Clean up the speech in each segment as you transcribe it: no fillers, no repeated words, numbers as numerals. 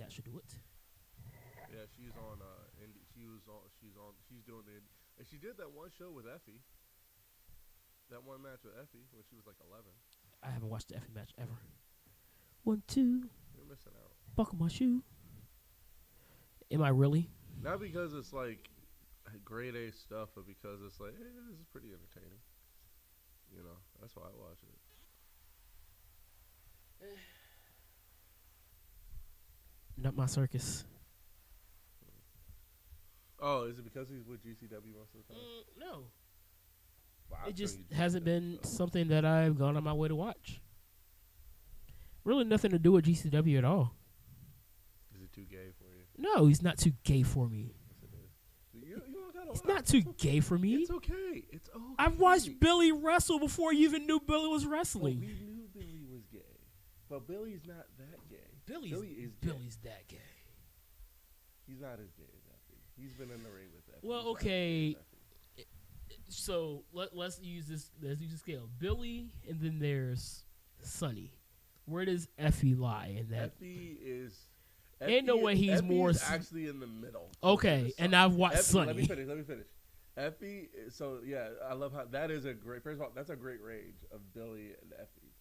that should do it. Yeah, she's on. Indie. She was on. She's on. She's doing the. And she did that one show with Effie. That one match with Effie when she was like 11. I haven't watched the Effie match ever. 1, 2, You're missing out. buckle my shoe. Am I really? Not because it's like grade A stuff, but because it's like, hey, this is pretty entertaining. You know, that's why I watch it. Not my circus. Oh, is it because he's with GCW most of the time? No. Well, It just hasn't been something that I've gone on my way to watch. Really nothing to do with GCW at all. Is it too gay for you? No, he's not too gay for me. Yes, it is. You don't gotta He's lie. not too gay for me. It's okay. It's okay. I've watched Billy wrestle before you even knew Billy was Well, wrestling. we knew Billy was gay, but Billy's not that gay. Billy's that gay. He's not as gay as Effie. He's been in the ring with Effie. Well, He's not as okay. gay as Effie. So let's use this. Let's use the scale. Billy, and then there's Sonny. Where does Effie lie in that? Effie is. Ain't no way he's Effie more is s- actually in the middle. Okay, and I've watched Effie, Sonny. Let me finish. Effie. So yeah, I love how that is a great. First of all, that's a great range of Billy and Effie.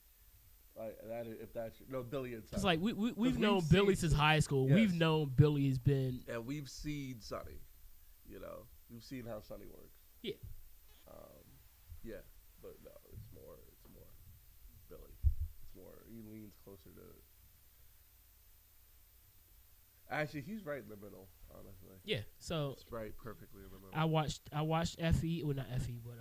Like that. If that's no Billy and Sonny. It's like we've we've known seen- Billy since high school. Yes. We've known Billy has been. and we've seen Sonny. You know, we've seen how Sonny works. Yeah. Yeah, but no, it's more Billy. It's more he leans closer to. Actually, he's right in the middle. Honestly, Yeah. So it's right perfectly in the middle. I watched Effie. Well, not Effie, but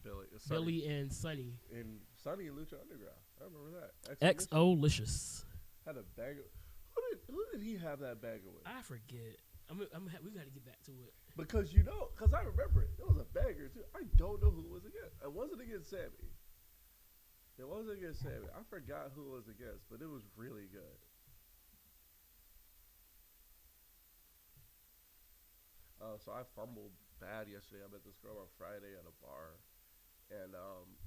Billy, Sonny. Billy and Sonny. and Sonny and Lucha Underground. I remember that. XO Licious. had a bag. Who did he have that bagger with? I forget. We got to get back to it. Because I remember it. It was a bagger too. I don't know who it was against. It wasn't against Sammy. It wasn't against Sammy. I forgot who it was against, but it was really good. So I fumbled bad yesterday. I met this girl on Friday at a bar, and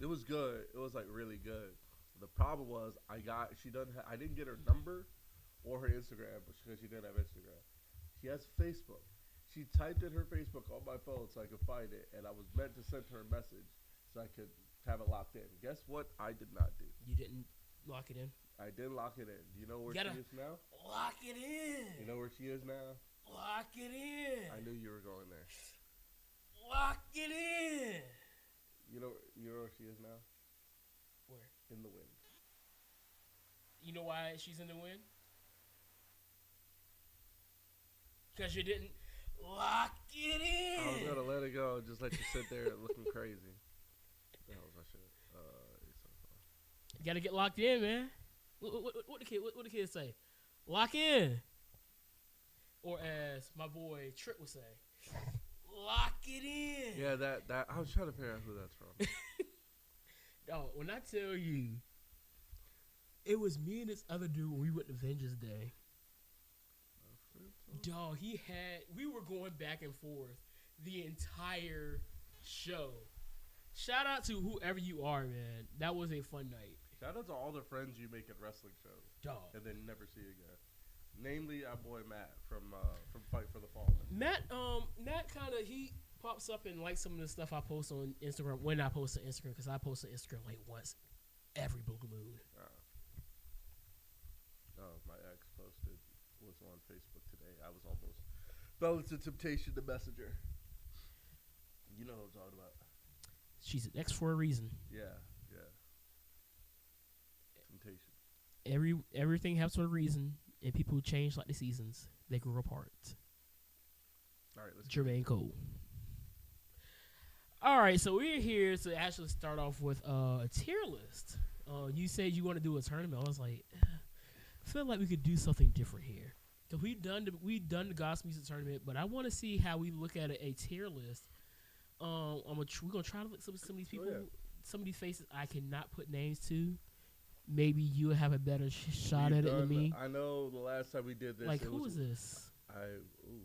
it was good. It was like really good. The problem was I didn't get her number or her Instagram because she didn't have Instagram. She has Facebook. She typed in her Facebook on my phone so I could find it, and I was meant to send her a message so I could have it locked in. Guess what? I did not do. You didn't lock it in. I didn't lock it in. Do you know where Gotta- she is now? Lock it in. You know where she is now? Lock it in. I knew you were going there. Lock it in. You know where she is now? Where? In the wind. You know why she's in the wind? Because you didn't lock it in. I was gonna let it go and just let you sit there looking crazy. The hell was I should? You gotta get locked in, man. What the kids say? Lock in. Or as my boy Trick would say, lock it in. Yeah, that I was trying to figure out who that's from. Dog, when I tell you, it was me and this other dude when we went to Vengeance Day. Dog, we were going back and forth the entire show. Shout out to whoever you are, man. That was a fun night. Shout out to all the friends you make at wrestling shows Dog. and then never see again. Namely, our boy Matt from Fight for the Fallen. Matt kind of, he pops up and likes some of the stuff I post on Instagram when I post on Instagram, because I post on Instagram like once every blue moon. My ex was on Facebook today. I was almost fell into temptation to messenger. You know what I'm talking about. She's an ex for a reason. Yeah. Temptation. Everything happens for a reason, and people change like the seasons. They grow apart. All right, let's Jermaine Cole. All right, so we're here to actually start off with a tier list. You said you want to do a tournament. I was like, I feel like we could do something different here. Cause we've done the gospel music tournament, but I want to see how we look at a tier list. We're gonna try to look some of these people, some of these faces I cannot put names to. Maybe you will have a better shot at it than me. I know the last time we did this. Like, who is this? Ooh.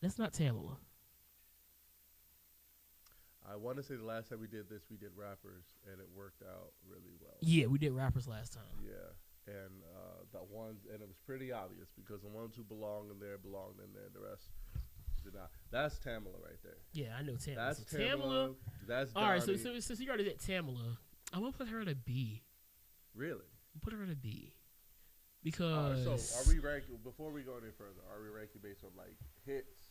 That's not Tamala. I want to say the last time we did this, we did rappers, and it worked out really well. Yeah, we did rappers last time. Yeah. and the ones, and it was pretty obvious because the ones who belonged in there belonged in there. The rest did not. That's Tamala right there. Yeah, I know Tamala. That's So Tamala. That's all right. So, Donnie. since you already did Tamala, I'm gonna put her at a B. Really? Put her at a B All because right, so are we ranking before we go any further? Are we ranking based on like hits?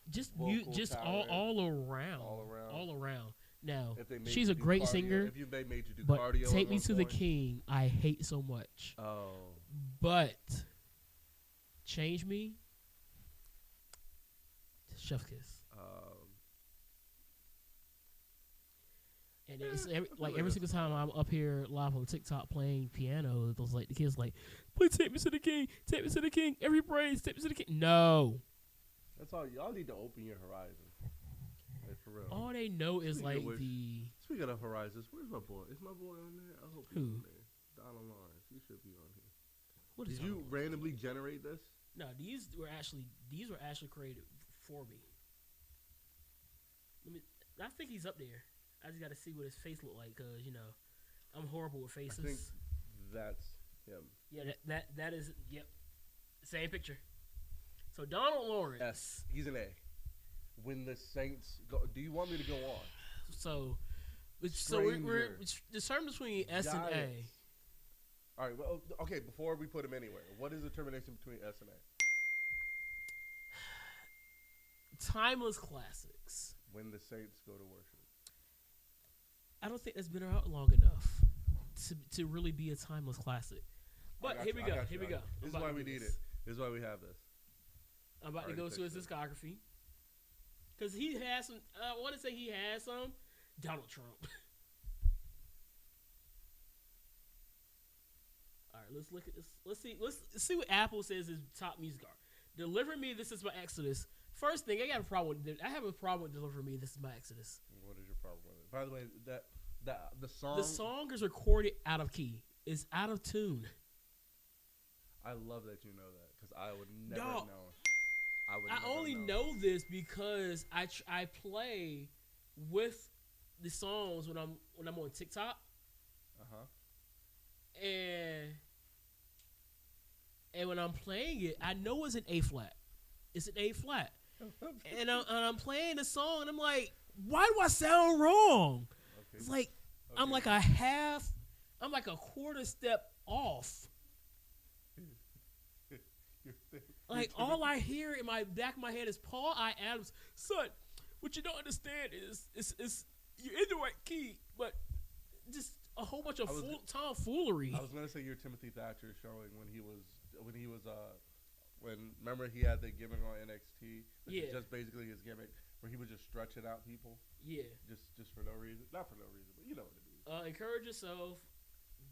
just vocal just talent, all around, all around? all around. Now If they made she's you a do great cardio, singer, if they made you do but cardio Take at Me one to the point- King, I hate so much. Oh, But Change Me, Chef Kiss. And it's every single time I'm up here live on TikTok playing piano, those like the kids like, please take me to the king, take me to the king, every praise, take me to the king. No, that's all. Y'all need to open your horizon. Like, for real. all they know is Speaking like of which, the Speaking of horizons, where's my boy? Is my boy on there? I hope he's Who? on there. Donald Lawrence. He should be on here. what is Did you all- randomly generate this? No, these were actually created for me. I think he's up there. I just got to see what his face look like, cause I'm horrible with faces. I think that's him. Yeah, that is yep, same picture. So Donald Lawrence. S. He's an A. When the Saints go, do you want me to go on? So we're Stranger. the term between S and A. Giants. All right. Well, okay. Before we put him anywhere, what is the termination between S and A? Timeless classics. When the Saints go to worship. I don't think it's been out long enough to really be a timeless classic. But here we go. Here we go. This is why we need it. This is why we have this. I'm about to go to his discography. Because he has some, I want to say he has some. Donald Trump. All right, let's look at this. Let's see what Apple says is top music are. Deliver Me, This Is My Exodus. First thing, I have a problem with Deliver Me, This Is My Exodus. What is your problem with it? By the way, the song. The song is recorded out of key. It's out of tune. I love that you know that because I would never Dog. know. I only know this because I play with the songs when I'm on TikTok, and when I'm playing it, I know it's an A flat. It's an A flat, and I'm playing the song, and I'm like, why do I sound wrong? Okay. It's like Okay. I'm like a quarter step off. Like all I hear in my back of my head is Paul I. Adams, son. What you don't understand is you're in the right key, but just a whole bunch of tomfoolery. I was gonna say you're Timothy Thatcher showing when remember he had the gimmick on NXT, which is just basically his gimmick where he was just stretching out people. Yeah. Just for no reason, not for no reason, but you know what it means. Encourage Yourself,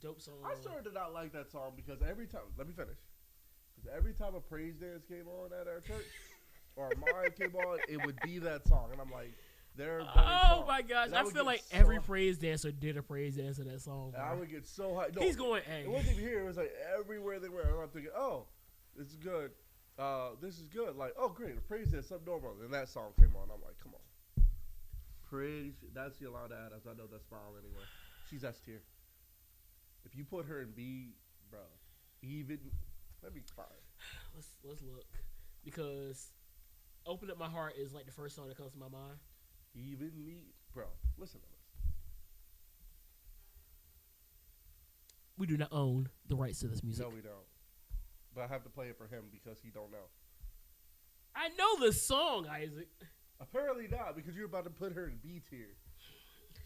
dope song. I started to not like that song because every time, let me finish. Because every time a praise dance came on at our church or mine came on, it would be that song, and I'm like, they're better songs. My gosh, And I would feel get like so every praise dancer did a praise dance to that song. And I would get so high. No, he's going A. It wasn't even here. It was like everywhere they were. And I'm thinking, oh, this is good. This is good. Like, oh, great. A praise dance, something normal. And that song came on. I'm like, come on. That's Yolanda Adams. I know that smile anyway. She's S tier. If you put her in B, bro, let me find. Let's look, because "Open Up My Heart" is like the first song that comes to my mind. Even me, bro. Listen to this. We do not own the rights to this music. No, we don't. But I have to play it for him because he don't know. I know the song, Isaac. Apparently not, because you're about to put her in B tier.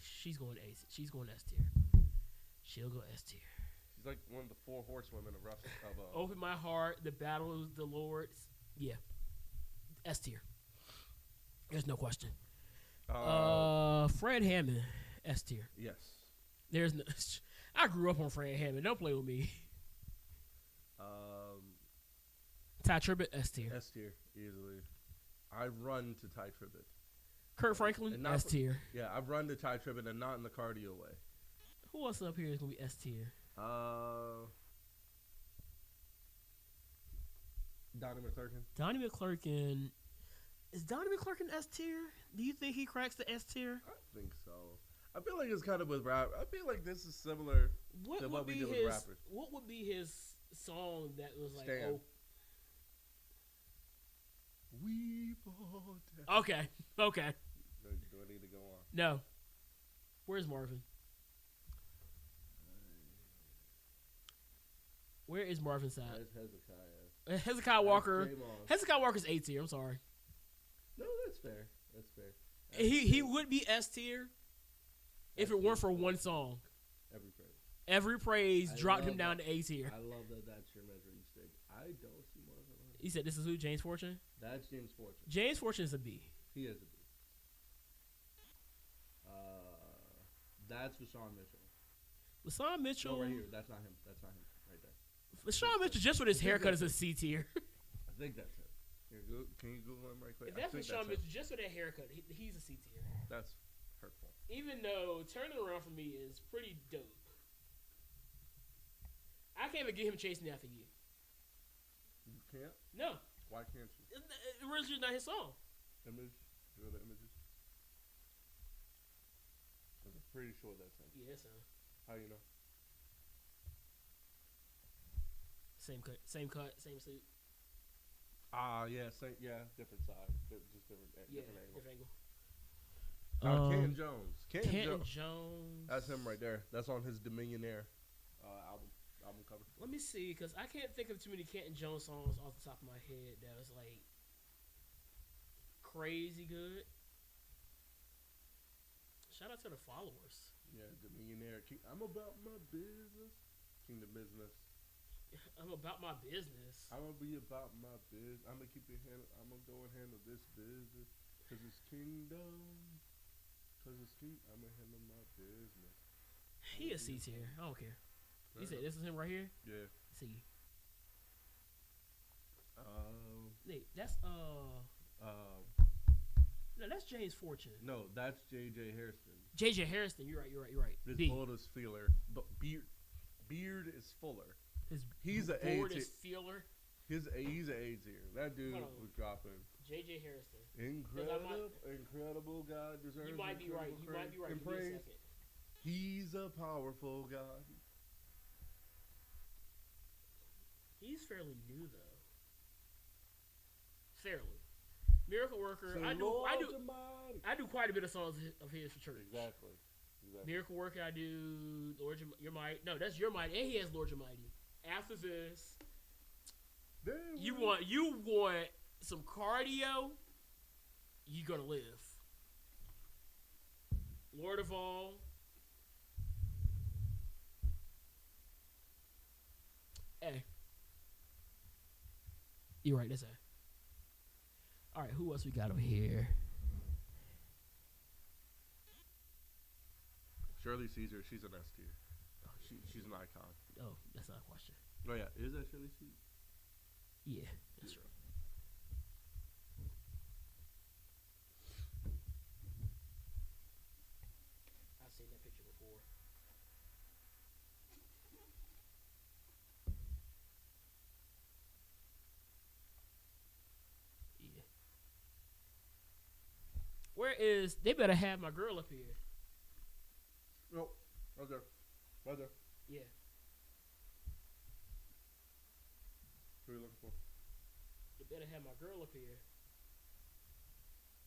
She's going A. She's going S tier. She'll go S tier. She's like one of the 4 horsewomen of wrestling. Open My Heart, The Battle of the Lords. Yeah. S tier. There's no question. Fred Hammond, S tier. Yes. There's no. I grew up on Fred Hammond. Don't play with me. Ty Tribbett, S tier. S tier, easily. I run to Ty Tribbett. Kurt Franklin, S tier. Yeah, I've run to Ty Tribbett and not in the cardio way. Who else up here is gonna be S tier? Donnie McClurkin. Donnie McClurkin. Is Donnie McClurkin S tier? Do you think he cracks the S tier? I think so. I feel like it's kind of with rap. I feel like this is similar What to would what we be do with his? rappers. What would be his song that was like, Stand. We fall down. okay, okay, Do I need to go on? no. Where's Marvin? Where is Marvin's side? That's Hezekiah. Hezekiah Walker. That's J-Moss. Hezekiah Walker's A tier. I'm sorry. No, that's fair. That's fair. He would be S tier if it weren't for one song. Every praise. Every praise I dropped him love down that. to A tier. I love that that's your measuring stick. I don't see Marvin on He said, "This is who James Fortune." That's James Fortune. James Fortune is a B. He is a B. That's Vashawn Mitchell. LaShawn Mitchell. No, right here. That's not him. That's not him. Right there. LaShawn Mitchell just with his haircut is a C tier. I think that's him. Can you Google him right quick? If that's I think LaShawn that's Mitchell just with that haircut, he's a C tier. That's hurtful. Even though Turning Around for me is pretty dope. I can't even get him chasing after you. You can't? No, Why can't you? it originally not his song. Image? Go to images. I'm pretty sure that's him. Yeah, that's him. How you know? Same cut, same suit. Yeah, same. Yeah, different side, just different Yeah, angle. different angle. Canton Jones. Canton Jones. That's him right there. That's on his Dominionaire album cover. Let me see, because I can't think of too many Canton Jones songs off the top of my head that was like crazy good. Shout out to the followers. Yeah, Dominionaire. I'm about my business. Kingdom business. I'm about my business. I'm gonna be about my business. I'm gonna keep it handle. I'm gonna go and handle this business, cause it's kingdom. Cause it's king. I'm gonna handle my business. He a C tier. I don't care. He said, "This is him right here." Yeah. See, Nate, that's no, that's James Fortune. No, that's J.J. Hairston. J.J. Harrison. You're right. His B. blood is feeler, but beard is fuller. He's an board A is tier. feeler. He's an A tier. That dude Hold on. was dropping. J.J. Harrison. Incredible God deserves. You might be right. incredible You might be right. and Give me a praise. second. He's a powerful God. He's fairly new though. Fairly. Miracle Worker. Say, I Lord do Almighty. I do quite a bit of songs of his for church. Exactly. Miracle Worker. I do Lord Your Might. No, that's Your Might, and he has Lord Your Mighty. After this, you want some cardio? You gonna live. Lord of All. Hey. You're right, that's it. Alright, who else we got over here? Shirley Caesar, she's an S tier. She's an icon. Oh, that's not a question. Oh yeah, is that Shirley Caesar? Yeah, that's right. I've seen that picture before. Yeah. Where is? They better have my girl up here. No, right there, right there. Yeah. Who are you looking for? They better have my girl up here.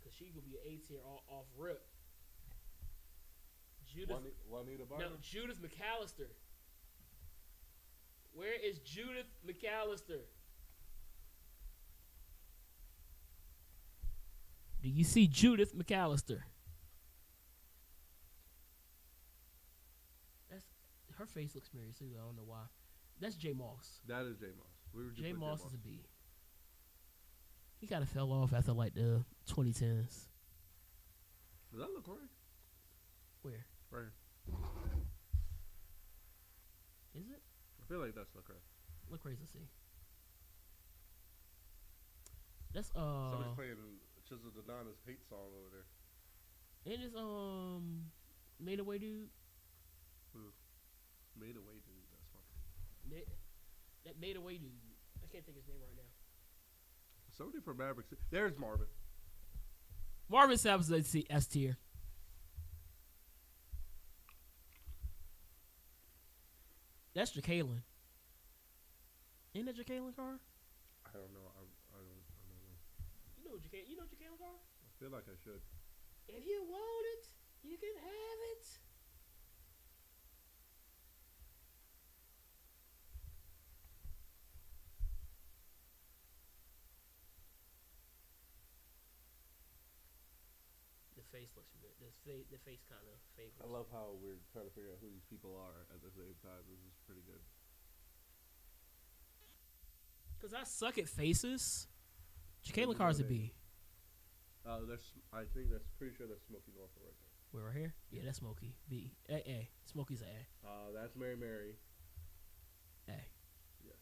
Cause she gonna be an A tier off rip. Judith. Juanita No, Bynum. Judith McAllister. Where is Judith McAllister? Do you see Judith McAllister? That's her face looks familiar too. I don't know why. That's J Moss. That is J Moss. J Moss is a B. He kind of fell off after like the 2010s. Does that look right? Where? Right here. Is it? I feel like that's look right. Look crazy to see. That's Somebody's playing Chisel Donna's hate song over there. and it's Made Away Dude. Who? Made Away Dude. That's funny. That Made Away Dude. I can't think of his name right now. Somebody from Maverick City. There's Marvin. Marvin Sapp is S tier. That's Jacqueline. Ain't that Jacqueline Carr? I don't know. I don't know. You know Jacqueline Carr? I feel like I should. If you want it, you can have it. The face looks good. The face kind of favors. I love how we're trying to figure out who these people are at the same time. This is pretty good. Cause I suck at faces. Jacqueline Maybe Carr's a my B. I think that's pretty sure that's Smokey Norfolk right there. Wait, right here? Yeah, that's Smokey. B. A. Smokey's a A. That's Mary Mary. A. Yes.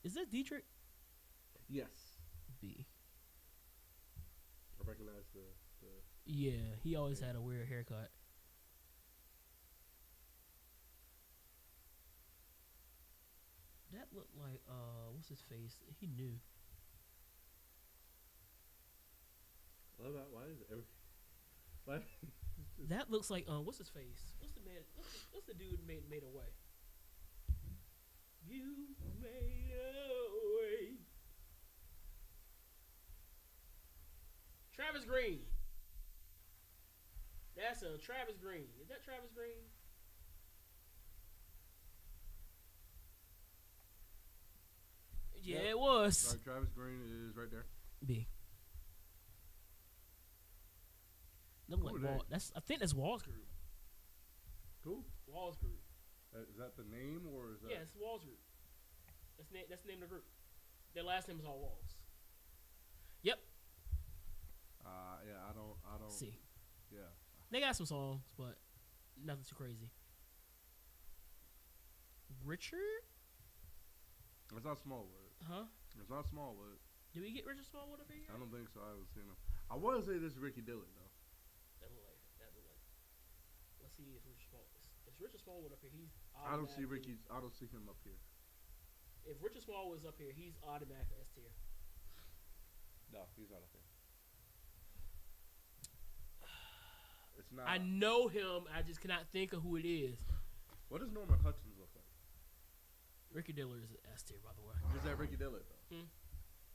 Is that Dietrich? Yes. B. I recognize the. Yeah, he always had a weird haircut. That looked like what's his face? He knew. I love that. Why is every? Why? That looks like what's his face? What's the man? What's the dude made away? You made a way. Travis Green. That's a Travis Green. Is that Travis Green? Yeah, Yep. it was. Sorry, Travis Green is right there. B. Them Who like are they? Wall, I think that's Wall's group. Who? Wall's group. Is that the name or is that? Yeah, it's Wall's group. That's the name of the group. Their last name is all Walls. Yep. Yeah, I don't. See, Yeah. they got some songs, but nothing too crazy. Richard? It's not Smallwood. Huh? It's not Smallwood. Did we get Richard Smallwood up here? I don't think so. I haven't seen him. I want to say this is Ricky Dillon though. That look like. Let's see if Richard Smallwood. If Richard Smallwood up here, he's. I don't see automatically- Ricky. I don't see him up here. If Richard Smallwood's up here, he's automatically S tier. No, he's not up here. It's not. I know him. I just cannot think of who it is. What does Norman Hutchins look like? Ricky Diller is S tier, by the way. Is that Ricky Dillon though?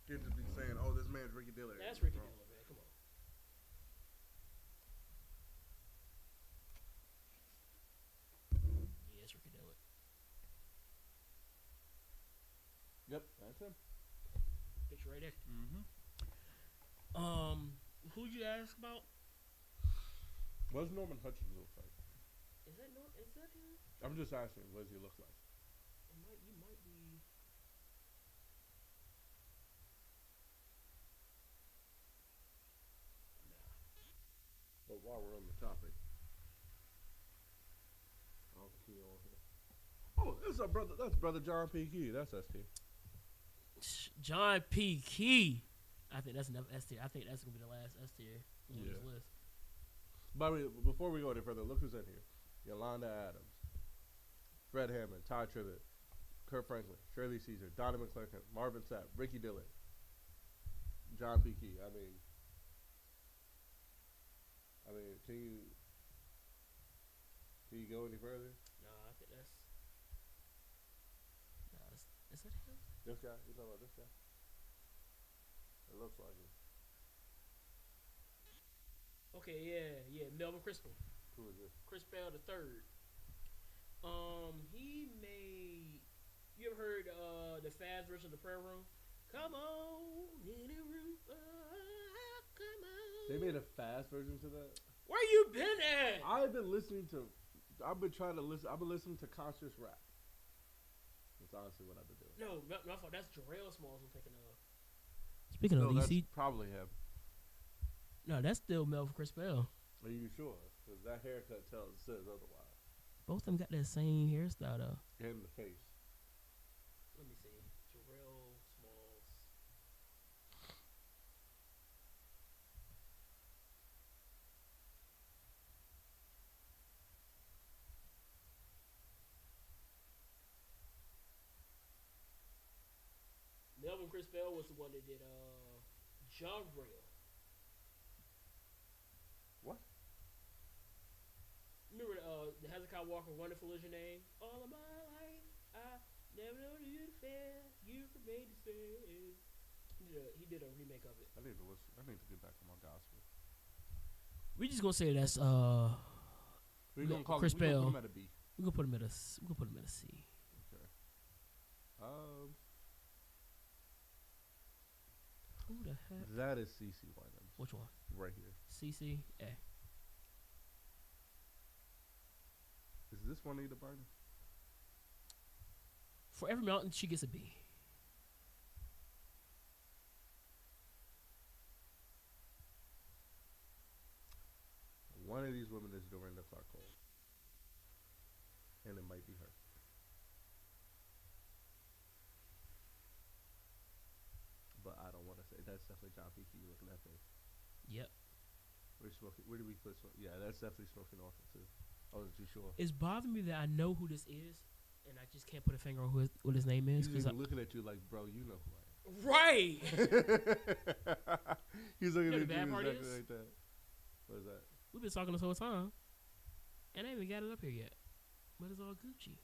Can't just be saying, "Oh, this man's Ricky Dillon." That's Ricky Diller, man. Come on. Yeah, it's Ricky Diller. Yep, that's him. Picture right there. Mm-hmm. Who'd you ask about? What does Norman Hutchins look like? Is that him? I'm just asking. What does he look like? You might be. Nah. But while we're on the topic, I'll key on here. Oh, that's our brother. That's brother John P. Key. That's ST. John P. Key. I think that's enough S tier. I think that's gonna be the last S tier on Yeah. this list. By the way, before we go any further, look who's in here: Yolanda Adams, Fred Hammond, Ty Tribbett, Kurt Franklin, Shirley Caesar, Donnie McClurkin, Marvin Sapp, Ricky Dillon, John P. Key. I mean, can you go any further? Nah, I think that's. Nah, is that him? This guy? You talking about this guy? It looks like him. Okay, yeah. Melvin Crispell. Who is this? Crispell the third. He made. You ever heard the Fast version of the Prayer Room? Come on in the room, come on. They made a fast version to that. Where you been at? I've been listening to. I've been listening to conscious rap. That's honestly what I've been doing. No, that's Jarrell Smalls I'm thinking of. Speaking of that's DC, probably him. no, that's still Melvin Crispell. Are you sure? Because that haircut says otherwise. Both of them got that same hairstyle though. And the face. Let me see. Jarrell Smalls. Melvin Crispell was the one that did John Rail. What? the Hezekiah Walker "Wonderful Is Your Name." All of my life, I never known you to fail. You were made to say. He did a remake of it. I need to listen. I need to get back on my gospel. We just gonna say that's We're gonna call Chris him, we gonna Bell. put him at a B. We're gonna put him at a C. Okay. Who the heck? That is CeCe Winans. Which one? Right here. CC. A. Is this Juanita Bynum? For every mountain, she gets a B. One of these women is Dorinda Clark Cole. And it might be her. But I don't want to say. That's definitely John P. Key. Look at that face. Yep. Where did we put smoke? Yeah, that's definitely Smoking Orphan too. I wasn't too sure. It's bothering me that I know who this is, and I just can't put a finger on what his name is. He's even looking at you like, bro, you know who I am. Right. He's looking You know at the you bad part exactly is? like that. What is that? We've been talking this whole time, and I ain't even got it up here yet. But it's all Gucci.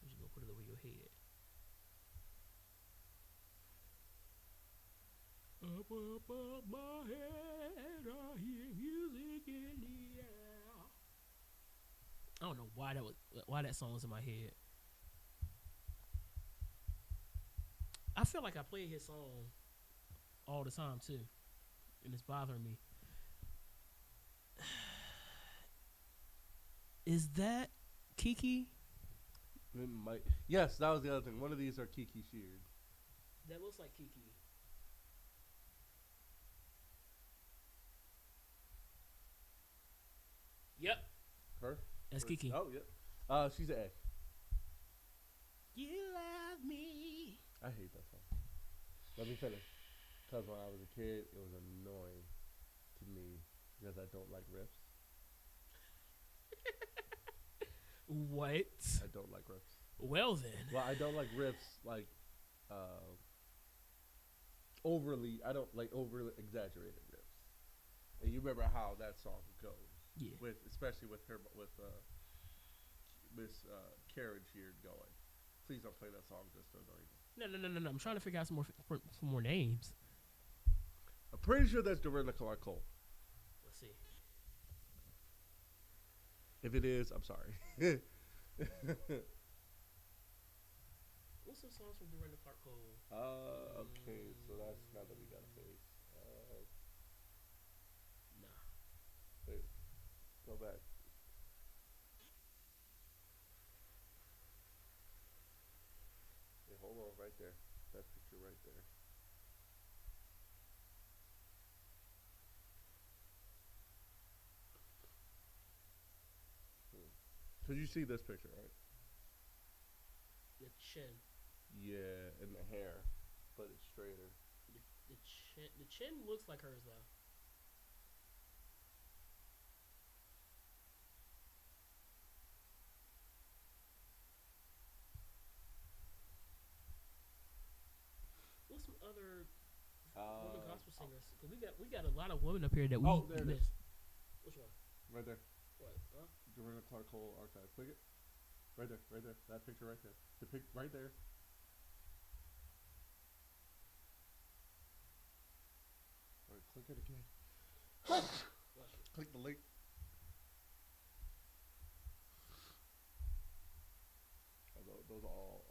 I'm just gonna put it over your head. Up my head, I hear music in the air. I don't know why that song was in my head. I feel like I play his song all the time too, and it's bothering me. Is that Kiki? It might. Yes, that was the other thing. One of these are Kiki Sheard. That looks like Kiki. Yep, Her? that's Kiki. Oh, yeah. She's an A. You love me. I hate that song. Let me finish. Because when I was a kid, it was annoying to me because I don't like riffs. What? I don't like riffs. Well then. Well, I don't like riffs like overly. I don't like overly exaggerated riffs. And you remember how that song goes? Yeah. Especially with her with Miss Karen Sheard going. Please don't play that song just to annoy me. No. I'm trying to figure out some more names. I'm pretty sure that's Dorinda Clark Cole. Let's see. If it is, I'm sorry. What's some songs from Dorinda Clark Cole? Okay, so that's not that we got a face. Nah. Wait, go back. Hey, hold on, right there. That picture right there. Cause you see this picture, right? The chin. Yeah, and the hair, but it's straighter. The chin looks like hers though. What's some other women gospel singers? Cause we got a lot of women up here that we there it missed. is. Which one? Right there. What? Huh? Dorinda Clark Cole archive. Click it. Right there. Right there. That picture right there. The pic right there. Alright, click it again. Click the link. Are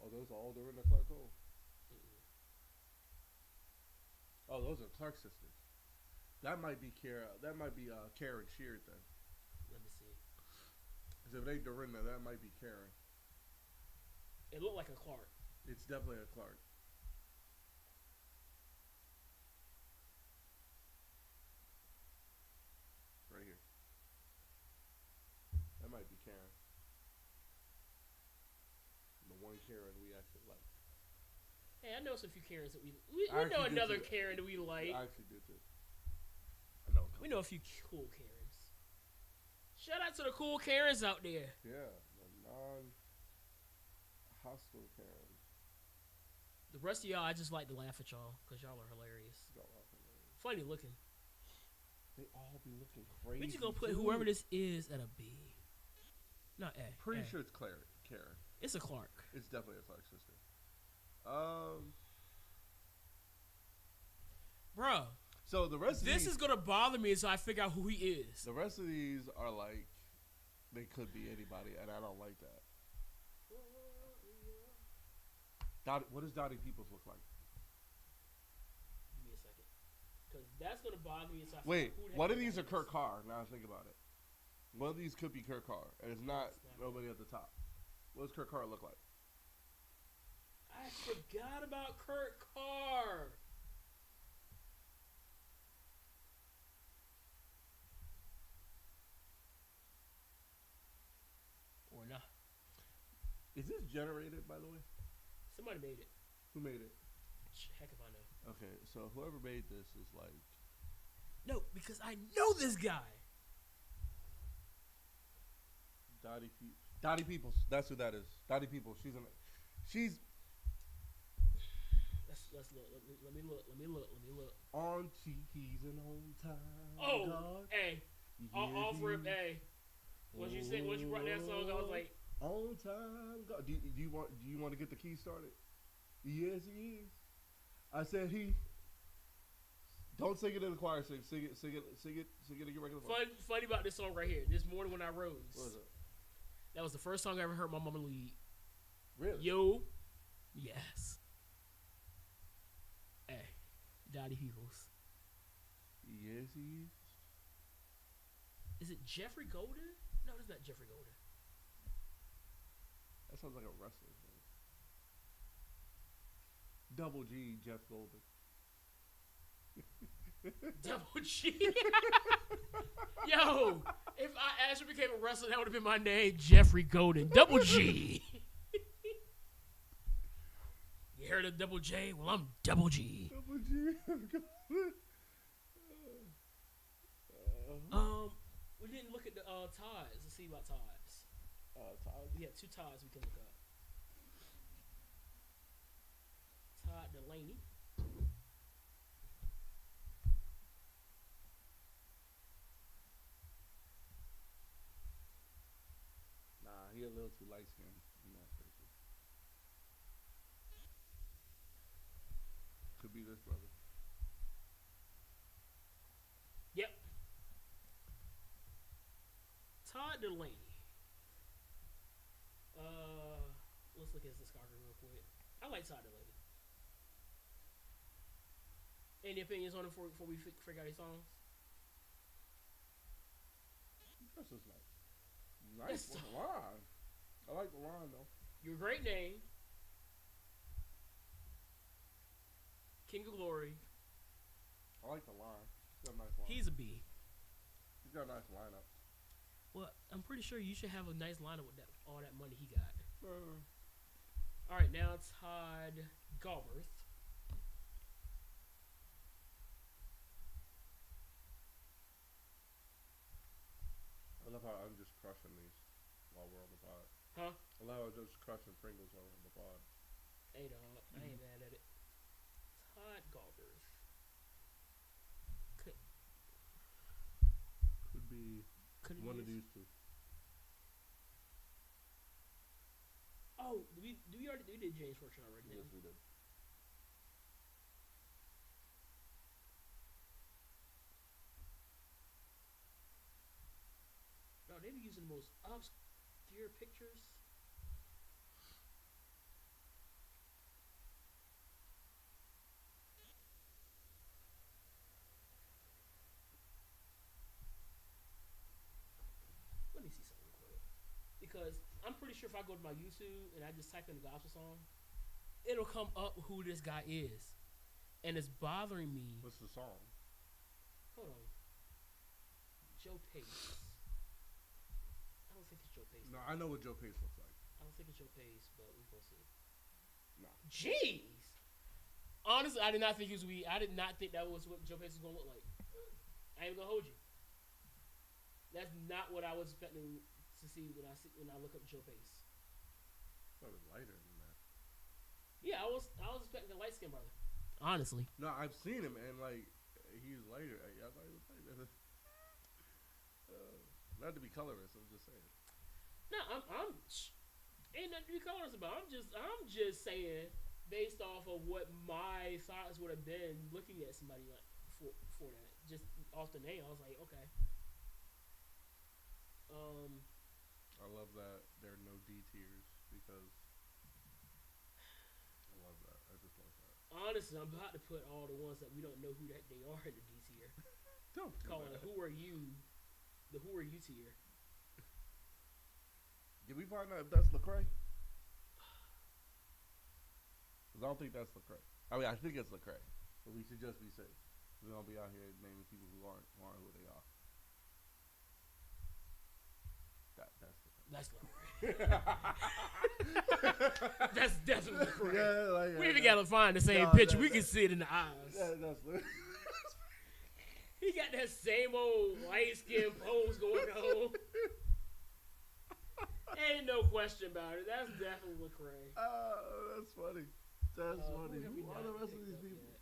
those all Dorinda Clark Cole? Oh, those are Clark sisters. That might be Karen Sheard then. Let me see. Because if it ain't Dorinda, that might be Karen. It looked like a Clark. It's definitely a Clark. Right here. That might be Karen. The one Karen we actually like. Hey, I know some few Karens that we I know actually did another too. Karen that we like. I actually did too. I know. We know a few cool Karens. Shout out to the cool Karens out there. Yeah, the non. Hostile Karen. The rest of y'all, I just like to laugh at y'all because y'all are hilarious. Y'all are hilarious. Funny looking. They all be looking crazy. We just gonna put too. whoever this is at a B. Not A. Pretty A. sure it's Karen. It's a Clark. It's definitely a Clark sister. Bro. So the rest of This these, is gonna bother me until I figure out who he is. the rest of these are like they could be anybody, and I don't like that. What does Dottie Peoples look like? Give me a second. Because that's gonna bother me until I Wait, figure out who the one heck of these that are Kurt is. Carr. Now I think about it. One of these could be Kurt Carr, and it's not nobody at the top. What does Kurt Carr look like? I forgot about Kurt Carr. Or not. Is this generated, by the way? Somebody made it. Who made it? Heck if I know. Okay, so whoever made this is like No, because I know this guy. Dottie Peoples. That's who that is. Dottie Peoples. She's Let's look. Let me look. on keys and on time. Oh, dog. hey. Off rip, hey. Once you brought that song, I was like, on time. God. Do you want to get the key started? Yes, he is. I said he. Don't sing it in the choir. Sing it in your regular voice. funny about this song right here. This morning when I rose. What is it? That was the first song I ever heard my mama lead. Really? Yo, yes. Hey, Dottie Peoples. Yes, he is. Is it Jeffrey Golden? No, it's not Jeffrey Golden. That sounds like a wrestler's name. Double G, Jeff Golden. Double G. Yo, if I actually became a wrestler, that would have been my name, Jeffrey Golden. Double G. You heard of Double J? Well, I'm Double G. Double G. We didn't look at the ties. Let's see about ties. Todd. We have two ties we can look up. Todd Delaney. Nah, he a little too light skinned in that picture. Could be this brother. Yep. Todd Delaney. Let's look at his discography real quick. I like Todd Delaney. Any opinions on him before we figure out his songs? That's just nice with the line. I like the line though. Your great name. King of Glory. I like the line. He's got a nice line. He's a B. He's got a nice lineup. Well, I'm pretty sure you should have a nice lineup with that all that money he got. All right, now Todd Galbraith. I love how I'm just crushing these while we're on the pod. Huh? I love how I'm just crushing Pringles while we're on the pod. Hey, dog. I ain't mad at it. Todd Galbraith. Could be one of these two. Oh, we did James Fortune already. Yes, we did. No, they be using the most obscure pictures. Let me see something real quick. Because I'm pretty sure if I go to my YouTube and I just type in a gospel song, it'll come up who this guy is. And it's bothering me. What's the song? Hold on. Joe Pace. I don't think it's Joe Pace. No, I know what Joe Pace looks like. I don't think it's Joe Pace, but we're gonna see. Nah. Jeez. Honestly, I did not think I did not think that was what Joe Pace was gonna look like. I ain't gonna hold you. That's not what I was expecting to see when I look up Joe Pace. Probably lighter than that. Yeah, I was expecting a light skinned brother. Honestly. No, I've seen him and like he's lighter. I thought he was lighter. Not to be colorist, I'm just saying. No, ain't nothing to be colorist about. I'm just saying based off of what my thoughts would have been looking at somebody like for that. Just off the name, I was like, okay. I love that there are no D tiers because I love that. I just love that. Honestly, I'm about to put all the ones that we don't know who that they are in the D tier. Don't do Calling that. it who are you, the who are you tier. Did we find out if that's Lecrae? Because I don't think that's Lecrae. I mean, I think it's Lecrae, but we should just be safe. We don't be out here naming people who aren't who they are. That's Lecrae. That's definitely Lecrae. Yeah, like, We even gotta find the same No, picture. We can see it in the eyes. that's He got that same old light skin pose going on. Ain't no question about it. That's definitely Lecrae. That's funny. That's funny. Who have we Who are not the rest of picked these up people? yet?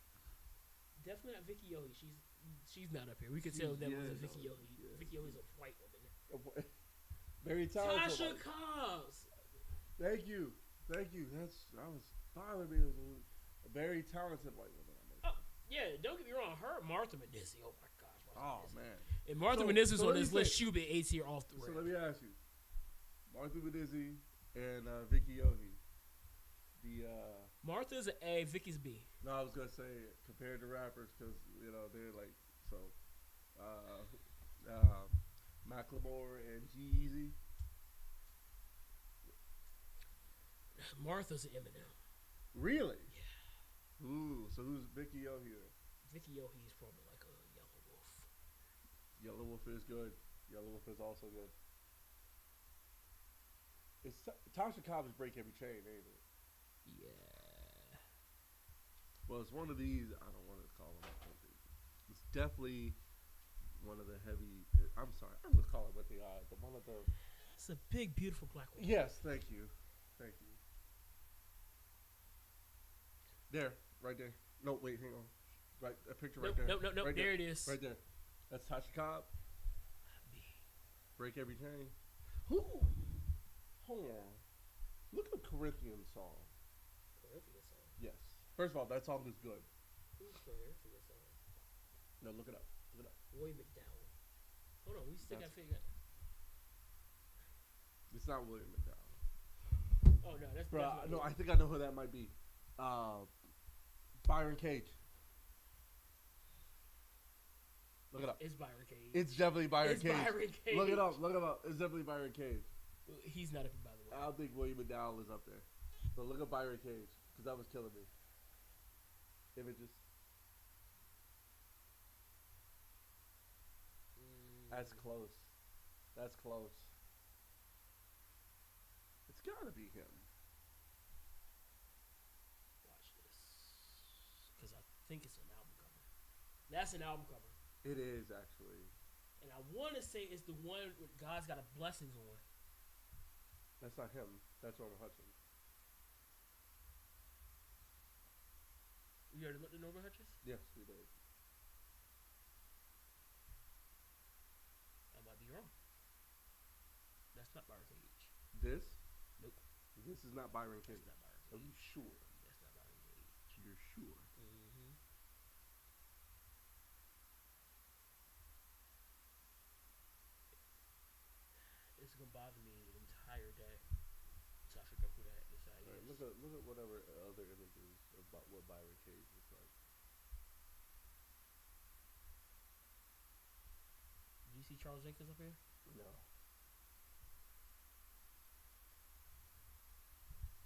Definitely not Vicky Yohe. She's not up here. We could tell that wasn't Vicky Yohe. yeah. Vicky Yohe's a white woman. Very talented. Tasha like- Cobbs. Thank you. That was bothering me. It was a very talented white woman. I'm like, Yeah, don't get me wrong. Her Martha Medici. Oh my gosh. Martha Medici. man. And Martha So- Medici's so on let me this list. say- She'll be A tier off the So rip. let me ask you, Martha Medici and Vicky Yohe. The Martha's an A. Vicky's B. no, I was gonna say compared to rappers because they're like so. Macklemore and G-Eazy. Martha's an Eminem. Really? Yeah. Ooh, so who's Vicky Yohe then? Vicky Yohe is probably like a Yellow Wolf. Yellow Wolf is good. Yellow Wolf is also good. It's Tasha Cobb's Break Every Chain, ain't it? Yeah. Well, it's one of these. I don't want to call them. It's definitely one of the heavy. I'm sorry, I'm gonna call it what they are. But one of the. It's a big, beautiful black woman. Yes, thank you. There, right there. No, wait, hang on. Right, a picture right there. Nope. Right There it is. Right there. That's Tasha Cobb. B. Break Every Chain. Who? Hold on. Look at the Corinthian song. Corinthian song. Yes. First of all, that song is good. Who's Corinthian song? No, look it up. Roy McDowell. Hold on, we still got to figure out. It's not William McDowell. Oh no, that's Bro, definitely no, I think I know who that might be. Byron Cage. Look it up. It's Byron Cage. It's definitely Byron Cage. Byron Cage. Look it up. It's definitely Byron Cage. He's not up here, by the way. I don't think William McDowell is up there. But look at Byron Cage, because that was killing me. Images. That's close. It's gotta be him. Watch this, because I think it's an album cover. That's an album cover, It is actually. and I want to say it's the one with God's Got a Blessings on. That's not him. That's Norman Hutchins. You already looked at Norman Hutchins? Yes, we did. I might be wrong. That's not Byron Cage. This? Nope. This is not Byron Cage. That's not Byron Are Cage. you sure? That's not Byron Cage. You're sure? Mm-hmm. It's gonna bother me the entire day. So I figure out who that this guy Right, is. look at whatever other images about what Byron Cage looks like. Do you see Charles Jenkins up here? No.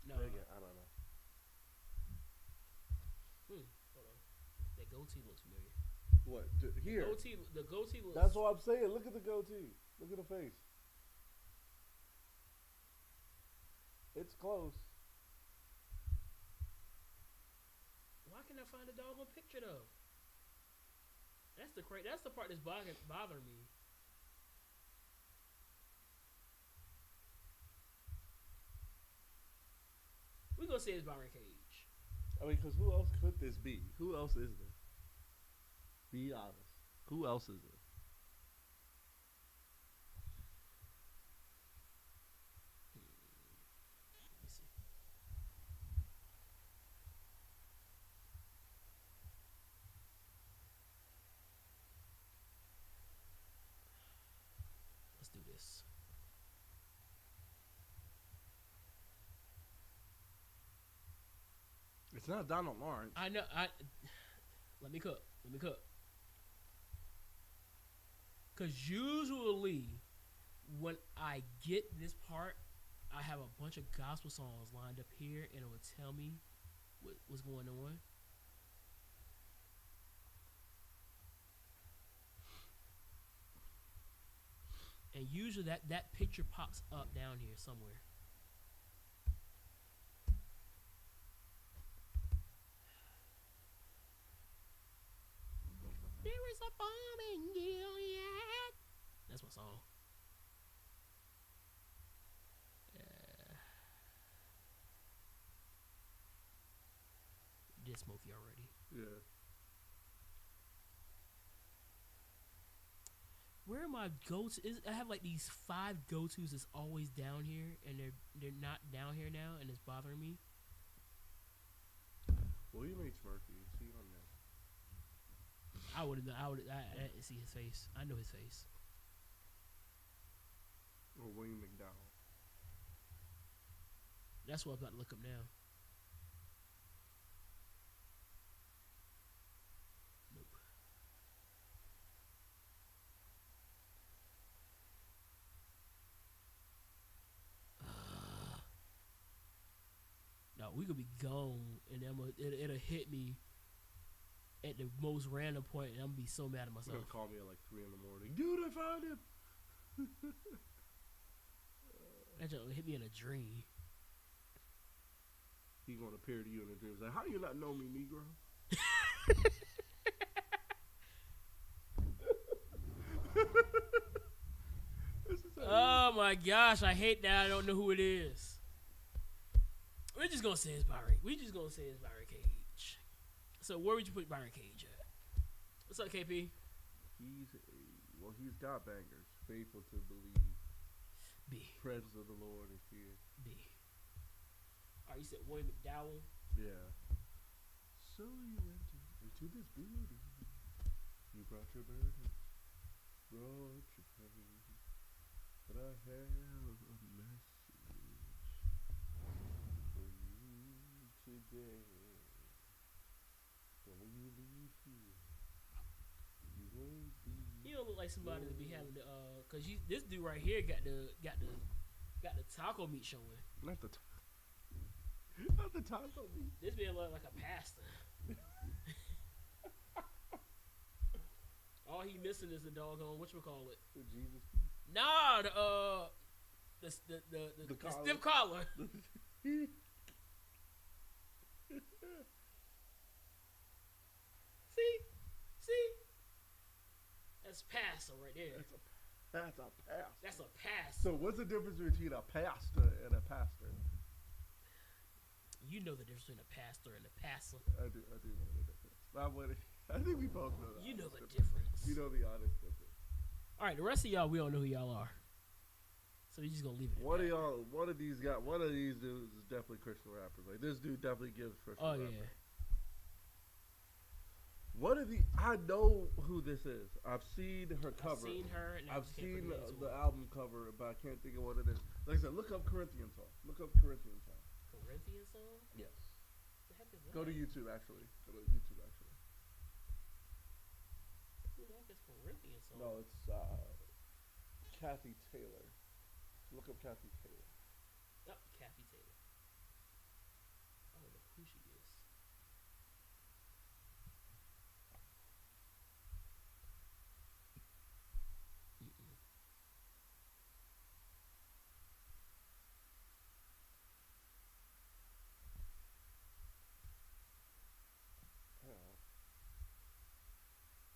No. Again, I don't know. Hold on. That goatee looks familiar. What? Here. The goatee looks. That's what I'm saying. Look at the goatee. Look at the face. It's close. Why can't I find the doggone picture though? That's the part that's bothering me. We gonna say it's Byron Cage. I mean, because who else could this be? Who else is this? Be honest. Who else is this? Let me see. Let's do this. It's not Donald Lawrence. I know. Let me cook. Let me cook. Cause usually, when I get this part, I have a bunch of gospel songs lined up here, and it would tell me what's going on. And usually that picture pops up down here somewhere. There is a bomb in Gilead. That's my song. Did Smokey already? Yeah. Where are my go-to? I have like these 5 go-tos that's always down here, and they're not down here now, and it's bothering me. William H. Murphy. Is he on there? I didn't see his face. I know his face. Or William McDowell. That's what I'm about to look up now. Nope. No, we could be gone, and it'll hit me at the most random point, and I'm gonna be so mad at myself. He's gonna call me at like 3 in the morning. Dude, I found him. That joke hit me in a dream. He gonna appear to you in a dream. He's like, how do you not know me, Negro? Oh my gosh, I hate that I don't know who it is. We're just gonna say it's Byron. We just gonna say it's Byron Cage. So where would you put Byron Cage at? What's up, KP? He's got bangers. Faithful to believe. B. Presence of the Lord is here. B. All right, you said William McDowell. Yeah. So you entered into this building. You brought your burdens, brought your pain. But I have a message for you today. That when you leave here, you won't be. You don't look like somebody to be having the cause this dude right here got the taco meat showing. Not the taco meat. This man look like a pastor. All he missing is the doggone whatchamacallit. The Jesus. Nah, the stiff collar. See, that's pastor right there. That's a pastor. That's a pastor. So what's the difference between a pastor and a pastor? You know the difference between a pastor and a pastor. I do know the difference. I think we both know that. You know the difference. You know the honest difference. All right, the rest of y'all, we don't know who y'all are. So we just gonna leave it. One of these dudes is definitely Christian rappers. Like this dude definitely gives Christian. Oh rapper. yeah. I know who this is. I've seen her cover. I've seen her. And I've seen the it. album cover, but I can't think of what it is. Like I said, look up Corinthian song. Look up Corinthian song. Corinthian song? Yes. The heck is that? Go to YouTube actually. Who the heck is Corinthian song? No, it's Kathy Taylor. Look up Kathy Taylor. Oh, Kathy Taylor. I don't know who she is.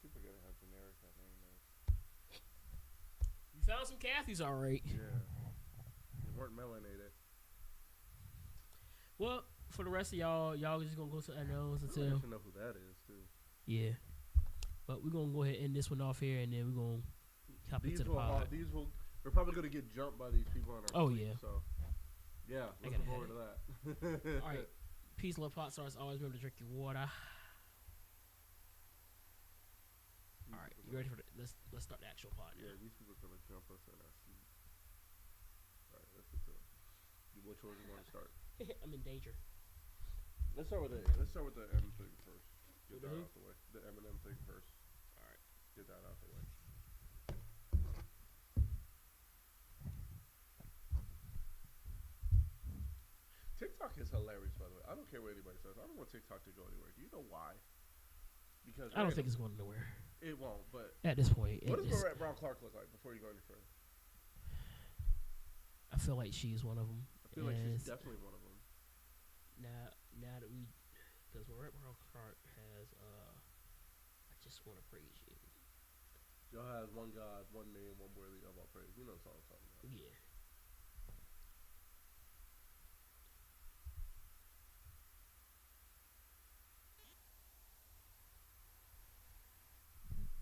Keep forgetting how generic that name is. You found some Kathys, all right. Yeah. They weren't melanated. Well, for the rest of y'all just gonna go to unknowns I until should know who that is too. yeah. But we're gonna go ahead and end this one off here, and then we're gonna hop into These the will, pod. these will. We're probably gonna get jumped by these people on our. Oh, tweet, yeah. So, yeah, I looking gotta forward to that. All right. Peace, love, pot stars. Always remember to drink your water. All right, you ready for the? Let's start the actual pod now. Yeah, these people are gonna jump us in our sleep. All right, let's get to it. Which one do you want to start? I'm in danger. Let's start with the M thing first. Get With that who? out the way. The Eminem thing first. All right. Get that out the way. TikTok is hilarious, by the way. I don't care what anybody says. I don't want TikTok to go anywhere. Do you know why? Because I don't think it's going nowhere it won't. But at this point. what does Barrett Brown Clark look like before you go any further? I feel like she's one of them. I feel like she's definitely one of them. Now that we, because Barrett Brown Clark has, I just want to praise you. Y'all has one God, one name, one worthy of all praise. You know what I'm talking about. Yeah.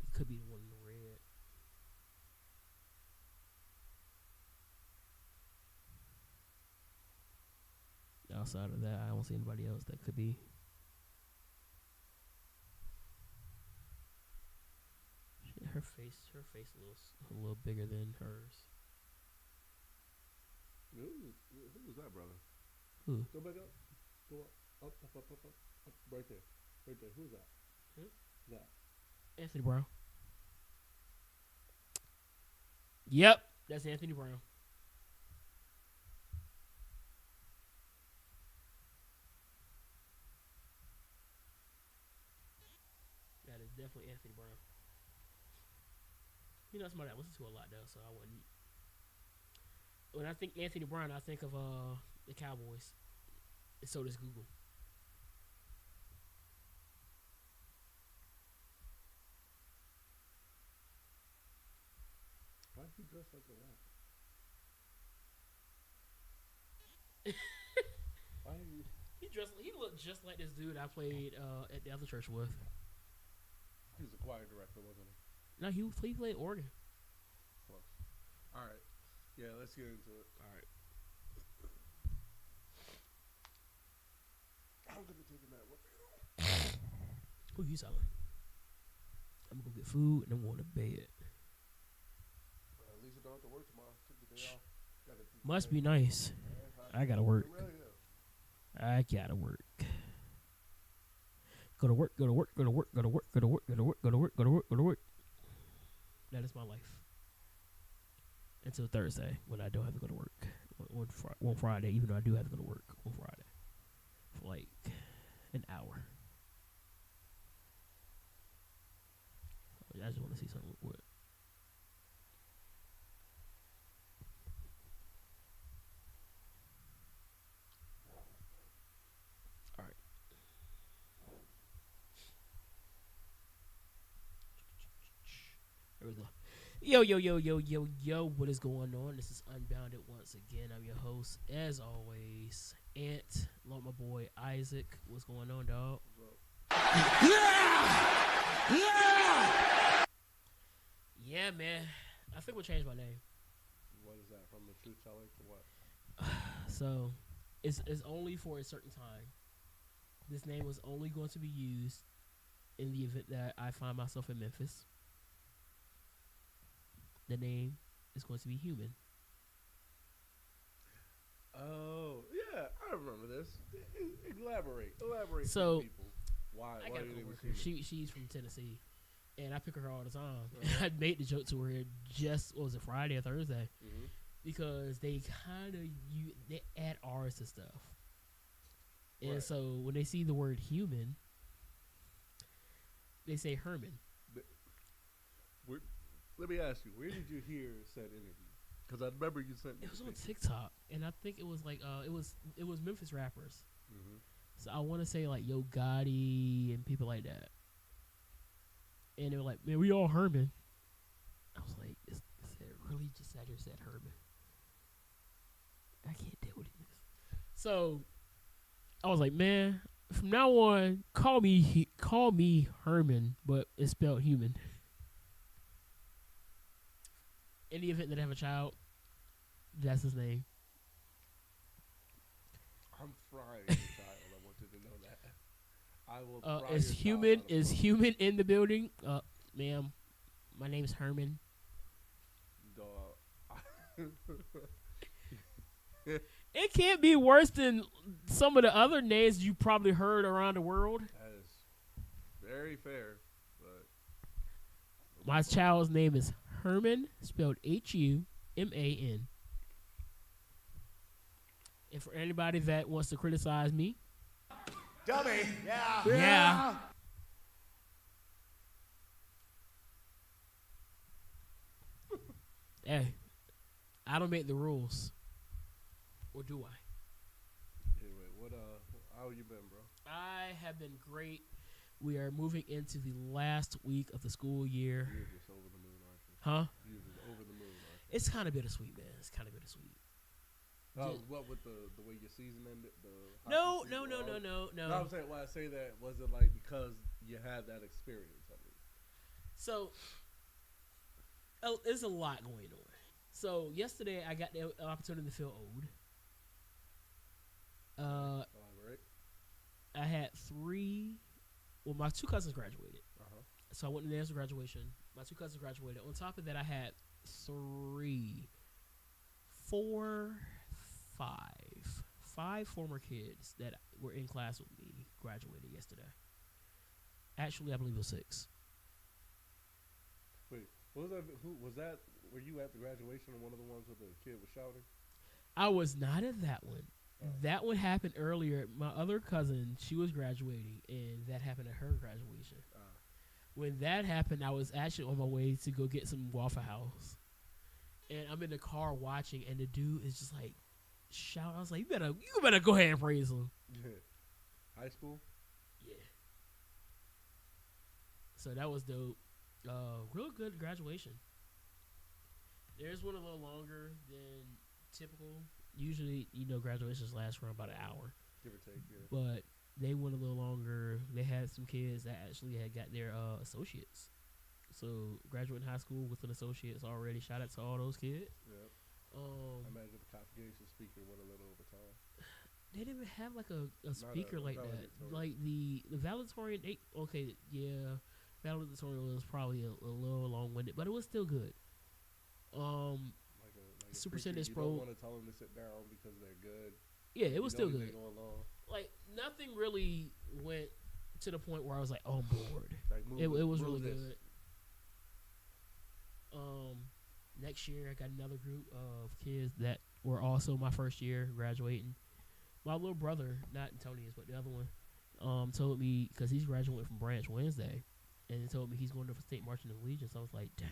It could be the one in the red. Outside of that, I don't see anybody else that could be. Her face a little bigger than hers. Who was that, brother? Who? Go back up. Go up. Right there. Right there. Who's that? Who? That. Anthony Brown. Yep, that's Anthony Brown. That is definitely Anthony Brown. You know, somebody I listen to a lot though, so I wouldn't. When I think Anthony Brown, I think of the Cowboys. And so does Google. Why is he dressed like a rapper? Why are you? He looked just like this dude I played at the other church with. He was the choir director, wasn't he? No, he played organ. Close. All right. Yeah, let's get into it. All right. I'm gonna take a nap. What the hell? Who you selling? I'm gonna go get food and I'm going to bed. At least I don't have to work tomorrow. Took the day off. Must be nice. I gotta work. It really is. I gotta work. Go to work, go to work, go to work, go to work, go to work, go to work, go to work, go to work, go to work. That is my life. Until Thursday when I don't have to go to work. On Friday, even though I do have to go to work on Friday. For like an hour. I just want to see something. What? All right. There we go. Yo, what is going on? This is Unbounded once again. I'm your host, as always, Ant, along my boy Isaac. What's going on, dog? Yeah, man. I think we'll change my name. What is that? From the truth teller to what? So, it's only for a certain time. This name was only going to be used in the event that I find myself in Memphis. The name is going to be Human. Oh, yeah, I remember this. Elaborate So, for people. Why? I why got a do you think coworker. it's Human? She's from Tennessee, and I pick her all the time. Uh-huh. I made the joke to her just what was it, Friday or Thursday, Mm-hmm. because they kind of they add R's to stuff, and Right. so when they see the word human, they say Herman. Let me ask you, where did you hear said interview? Because I remember you sent me. It was the on picture. TikTok, and I think it was like it was Memphis rappers. Mhm. So I want to say like Yo Gotti and people like that. And they were like, "Man, we all Herman." I was like, "Is it really just sat here said Herman?" I can't deal with this. So I was like, man, from now on, call me Herman, but it's spelled human. In the event that I have a child, that's his name. I'm frying your child. I want you to know that. I will fry Is your human child. is human in the building? Ma'am, my name's Herman. Dog. It can't be worse than some of the other names you probably heard around the world. That is very fair, but My child's name is Herman, spelled Human. And for anybody that wants to criticize me, Dummy, yeah. yeah. Hey, I don't make the rules. Or do I? anyway, how you been, bro? I have been great. We are moving into the last week of the school year. You're just over the moon, aren't you? Huh? You're just over the moon, aren't you? It's kind of bittersweet, man. It's kind of bittersweet. What with the way your season ended? No. No, I'm saying why I say that wasn't like because you had that experience. I mean, So, there's a lot going on. So, yesterday I got the opportunity to feel old. elaborate. I had three. Well, my two cousins graduated. So I went to the dance graduation. My two cousins graduated. On top of that, I had five former kids that were in class with me graduated yesterday. Actually, I believe it was 6. Wait, what was that? Who was that? Were you at the graduation of one of the ones where the kid was shouting? I was not at that one. Oh. That one happened earlier. My other cousin, she was graduating, and that happened at her graduation. When that happened, I was actually on my way to go get some Waffle House. And I'm in the car watching, and the dude is just like shouting. I was like, you better go ahead and praise him. Yeah. High school? Yeah. So that was dope. Real good graduation. Theirs went a little longer than typical. Usually, graduations last for about an hour. Give or take, yeah. But they went a little longer. They had some kids that actually had got their associates. So graduating high school with an associate's already. Shout out to all those kids. Yep. I imagine the congregation speaker went a little over time. They didn't even have like a speaker like that. Like the valedictorian. Valedictorian was probably a little long winded, but it was still good. Like a Super preacher, Sentence you Pro. don't want to tell them to sit down because they're good. Yeah, it was still good. Going along. Like nothing really went to the point where I was like, oh, I'm bored. Like, It was really this. good. Next year I got another group of kids that were also my first year graduating. My little brother, not Antonius, but the other one, told me because he's graduating from Branch Wednesday, and he told me he's going to state marching in the Legion. So I was like, dang.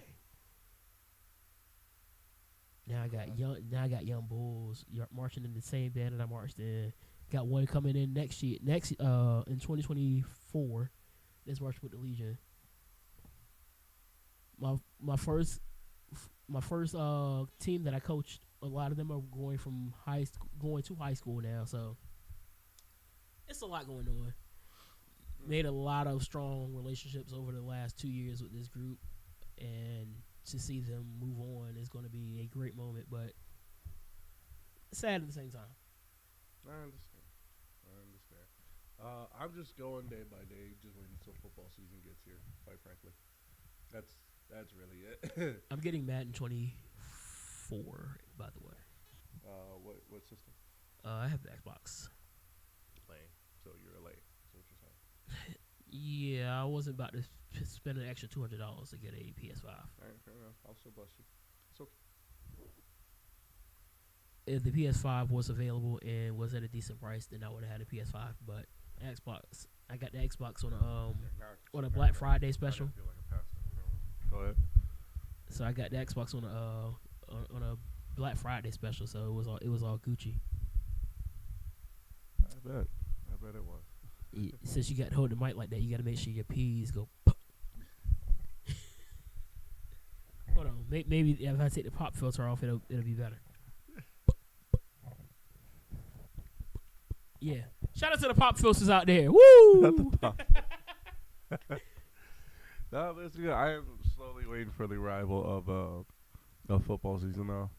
Now I got young bulls marching in the same band that I marched in. Got one coming in in 2024. That's marching with the Legion. My first team that I coached, a lot of them are going to high school now. So it's a lot going on. Made a lot of strong relationships over the last 2 years with this group, and to see them move on is going to be a great moment, but sad at the same time. I understand. I'm just going day by day, just waiting until football season gets here. Quite frankly, that's really it. I'm getting Madden 24, by the way. What system? I have the Xbox. Lane. So you're late. That's what you're saying. Yeah, I wasn't about to spend an extra $200 to get a PS5. All right, fair enough. I'll still bless you. It's okay. If the PS5 was available and was at a decent price, then I would have had a PS5. But Xbox, I got the Xbox on a Black Friday special. Go ahead. So I got the Xbox on a Black Friday special. So it was all Gucci. I bet it was. Since you got to hold the mic like that, you got to make sure your P's go. Hold on, maybe if I take the pop filter off, it'll be better. Yeah. Shout out to the pop filters out there. Woo! No, but it's good. I am slowly waiting for the arrival of football season now.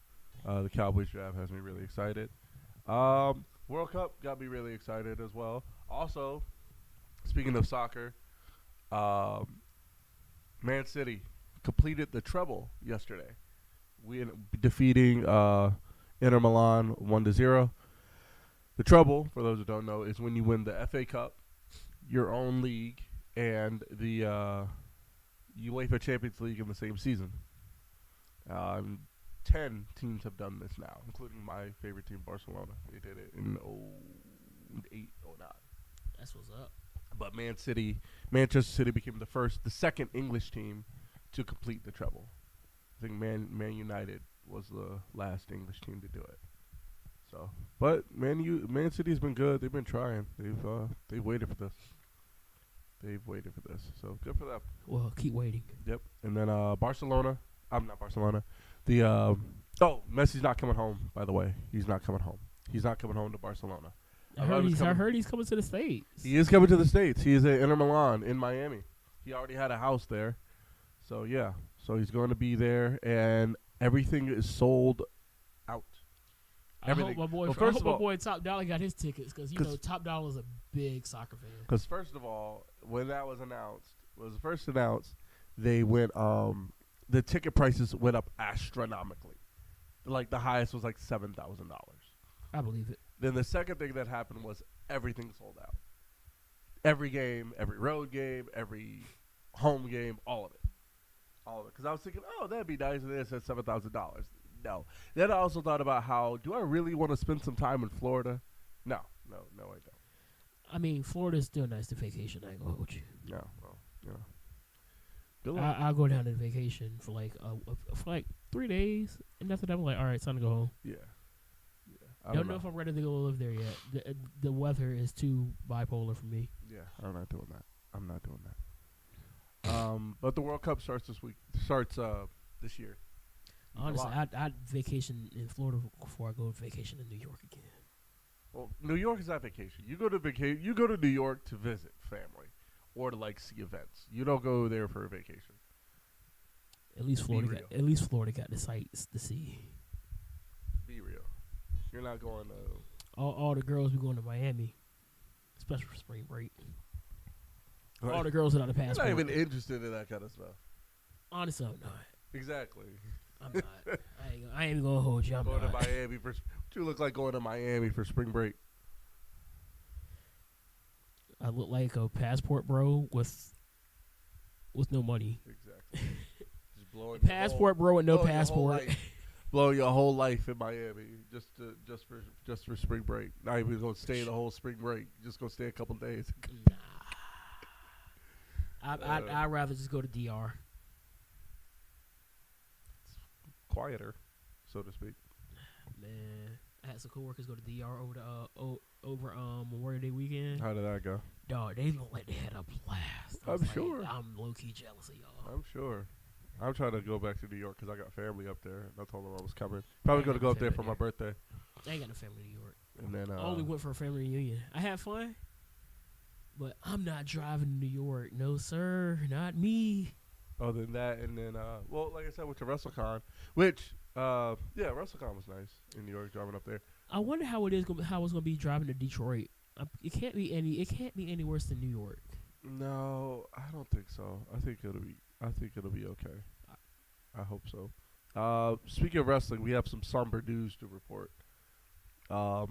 The Cowboys draft has me really excited. World Cup got me really excited as well. Also, speaking of soccer, Man City completed the treble yesterday. We ended up defeating Inter Milan 1-0. The treble, for those who don't know, is when you win the FA Cup, your own league, and the UEFA Champions League in the same season. 10 teams have done this now, including my favorite team, Barcelona. They did it in 08, 09. That's what's up. But Manchester City became the second English team to complete the treble. I think Man United was the last English team to do it. So, but Man City's been good. They've been trying. They've waited for this. So good for them. Well, keep waiting. Yep. And then Barcelona. I'm not Barcelona. Messi's not coming home. By the way, he's not coming home. He's not coming home to Barcelona. I heard he's coming to the States. He is coming to the States. He is at Inter Milan in Miami. He already had a house there. So, yeah. So, he's going to be there, and everything is sold out. Everything. I hope my boy Top Dollar got his tickets because, Top Dollar is a big soccer fan. Because, first of all, when that was first announced, they went, the ticket prices went up astronomically. Like, the highest was like $7,000. I believe it. Then the second thing that happened was everything sold out. Every game, every road game, every home game, all of it. Because I was thinking, that'd be nice. And then it said $7,000. No. Then I also thought about do I really want to spend some time in Florida? No, I don't. I mean, Florida's still nice to vacation. I ain't gonna hold you. No, Good luck. I'll go down to vacation for like 3 days, and after that I'm like, all right, it's time to go home. Yeah. I don't know if I'm ready to go live there yet. The weather is too bipolar for me. Yeah, I'm not doing that. But the World Cup starts this week. Starts this year. Honestly, I'd vacation in Florida before I go on vacation in New York again. Well, New York is not vacation. You go to New York to visit family or to see events. You don't go there for a vacation. At least Florida got the sights to see. Be real. You're not going to. All the girls be going to Miami, especially for spring break. Right. All the girls without a passport. You're not even interested in that kind of stuff. Honestly, I'm not. Exactly. I'm not. I ain't gonna hold you. I'm going not. to Miami for. You look like going to Miami for spring break. I look like a passport bro with no money. Exactly. Just blowing passport bro with no passport. Blow your whole life in Miami just for spring break. Not even gonna stay the whole spring break. Just gonna stay a couple days. Nah. I'd rather just go to DR. It's quieter, so to speak. Man, I had some coworkers go to DR over Memorial Day weekend. How did that go? Dog, they look like they had a blast. I'm sure. I'm low key jealous of y'all. I'm sure. I'm trying to go back to New York because I got family up there. And I told them I was coming. Probably going to go up there for my birthday. I ain't got no family in New York. And then I only went for a family reunion. I had fun, but I'm not driving to New York. No, sir. Not me. Other than that, and then, like I said, went to WrestleCon, which, WrestleCon was nice in New York, driving up there. I wonder how it's gonna be driving to Detroit. It can't be any worse than New York. No, I don't think so. I think it'll be okay. I hope so. Speaking of wrestling, we have some somber news to report. We're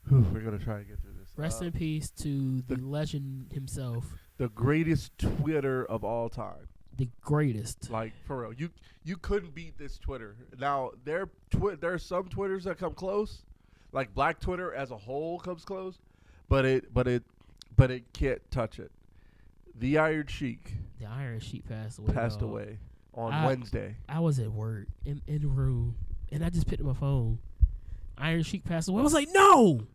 gonna try and get through this. Rest in peace to the legend himself. The greatest Twitter of all time. The greatest. Like, for real. You couldn't beat this Twitter. Now, there are some Twitters that come close. Like Black Twitter as a whole comes close. But it can't touch it. The Iron Sheik. The Iron Sheik passed away on Wednesday. I was at work in the room, and I just picked up my phone. Iron Sheik passed away. I was like, no!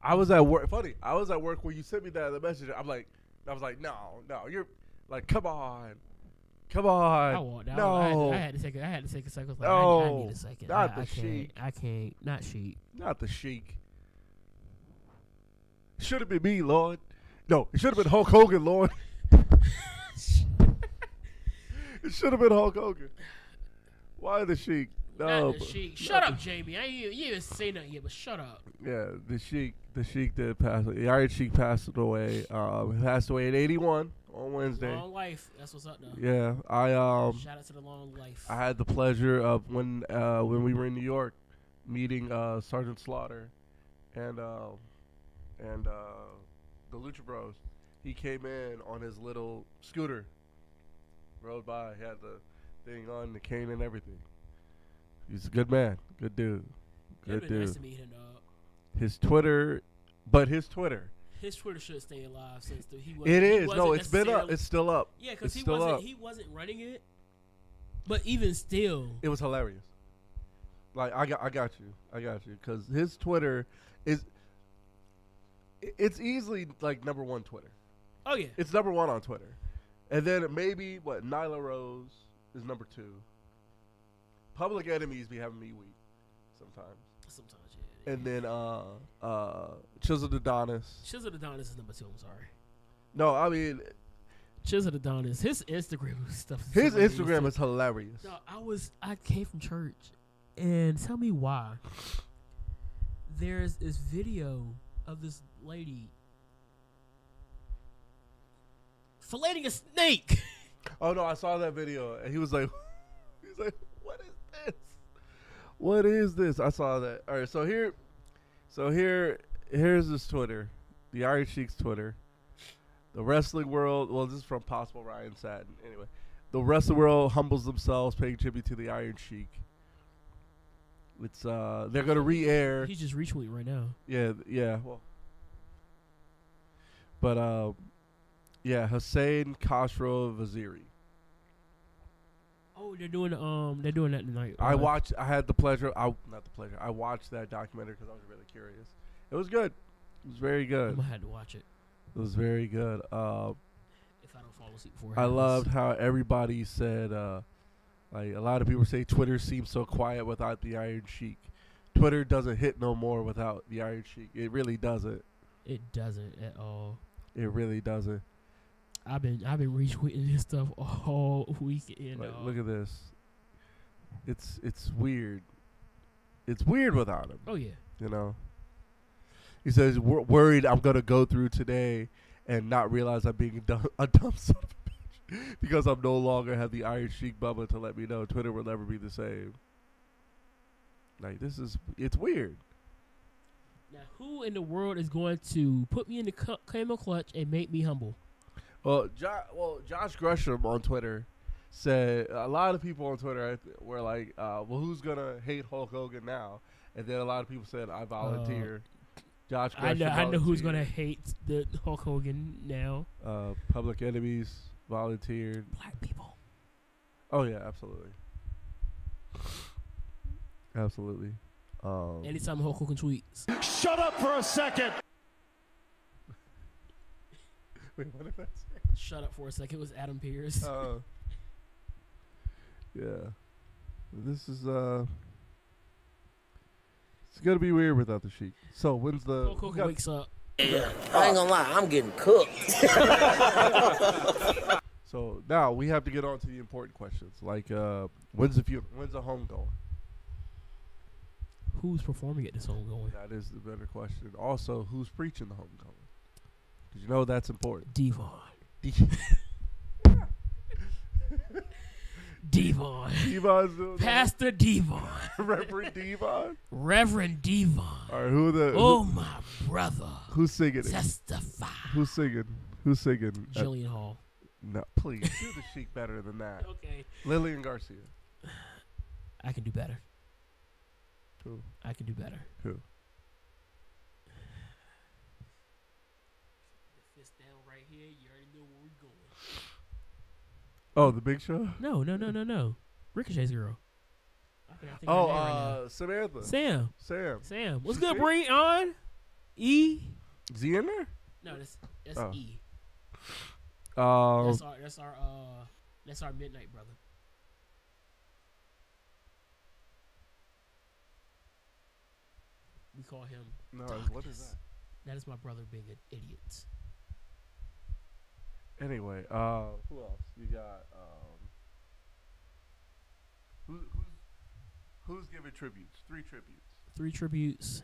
I was at work. Funny. I was at work when you sent me that message. I was like, no, you're like, come on. Come I on. walked out. No. I had to take a second. I was like, No, I need a second. not I the can't. Sheik. I can't. Not Sheik. Not the Sheik. Should have been me, Lord. No, it should have been Hulk Hogan, Lord. It should have been Hulk Hogan. Why the Sheik? No. Not the Sheik. Shut up, Jamie. You even say nothing yet, but shut up. Yeah, the Sheik. The Sheik did pass away. The Iron Sheik passed away. He passed away at 81 on Wednesday. Long life. That's what's up, though. Yeah, Shout out to the long life. I had the pleasure of when we were in New York, meeting Sergeant Slaughter, and the Lucha Bros. He came in on his little scooter, rode by, he had the thing on, the cane and everything. He's a good man, good dude, It'd good been dude. nice to meet him, dog. His Twitter should stay alive since he wasn't. It he is. wasn't No, it's been up. necessarily- It's still up. Yeah, because it's still up. he wasn't running it. But even still, It was hilarious. Like I got you, because his Twitter is. It's easily like number one Twitter. oh yeah, It's number one on Twitter, and then maybe Nyla Rose is number two. Public Enemies be having me weak sometimes, sometimes yeah. and then Chisel Adonis. Chisel Adonis is number 2. I'm sorry. No, I mean Chisel Adonis. His Instagram stuff. his Instagram is hilarious. No, I came from church, and tell me why. There's this video of this lady filleting a snake. Oh no, I saw that video, and he was like, "What is this? What is this?" I saw that. All right, here's his Twitter, the Iron Sheik's Twitter. The wrestling world. Well, this is from Possible Ryan Satin. Anyway, the wrestling world humbles themselves, paying tribute to the Iron Sheik. It's they're gonna re-air. He's just retweeting right now. Yeah. Well, but yeah, Hussein Khosrow Vaziri. Oh, they're doing that tonight. I watched that documentary because I was really curious. It was good. It was very I'm good. gonna have to watch it It was very good. if I don't fall asleep before. it I happens. loved how everybody said, like a lot of people say, Twitter seems so quiet without the Iron Sheik. Twitter doesn't hit no more without the Iron Sheik. It really doesn't. It doesn't at all. It really doesn't. I've been retweeting his stuff all weekend. Like, look at this. It's weird. It's weird without him. Oh yeah. You know. He says, worried I'm gonna go through today and not realize I'm being a dumb son of a bitch because I'm no longer have the Iron Sheik Bubba to let me know Twitter will never be the same. Like it's weird. Now, who in the world is going to put me in the camel clutch and make me humble? Well, Josh Gresham on Twitter said a lot of people on Twitter were like, well, who's gonna hate Hulk Hogan now? And then a lot of people said, I volunteer. Josh Gresham I know who's volunteered. gonna hate the Hulk Hogan now. Public Enemies volunteered. Black people. Oh yeah, absolutely. Absolutely. Anytime Hulk Hogan tweets. Shut up for a second. Wait, what did I say? Shut up for a second. It was Adam Pearce. Yeah. This is it's gonna be weird without the Sheik. So when's the Hulk Hogan wakes up. I ain't gonna lie, I'm getting cooked. So now we have to get on to the important questions. Like when's the home going? Who's performing at this homegoing? That is the better question. Also, who's preaching the homecoming? Because you know that's important. Devon. Devon. Devon's doing Pastor Devon. Reverend Devon. Reverend Devon. All right, who are the Oh, my brother. who's singing it? Testify. Who's singing? Who's singing? Jillian Hall. No, please do the Sheik better than that. Okay. Lillian Garcia. I can do better. Who? I can do better. Who? Fist down right here. You already know where we're going. Oh, the Big Show. No. Ricochet's girl. I think her name right now. Samantha. Sam. What's She's good, here? Bree? On? E? Is he in there? No, that's Oh. E. Um, That's our That's our midnight brother. We call him. No, Darkness. what is that? That is my brother being an idiot. Anyway, who else? You got who's giving tributes? 3 tributes. 3 tributes.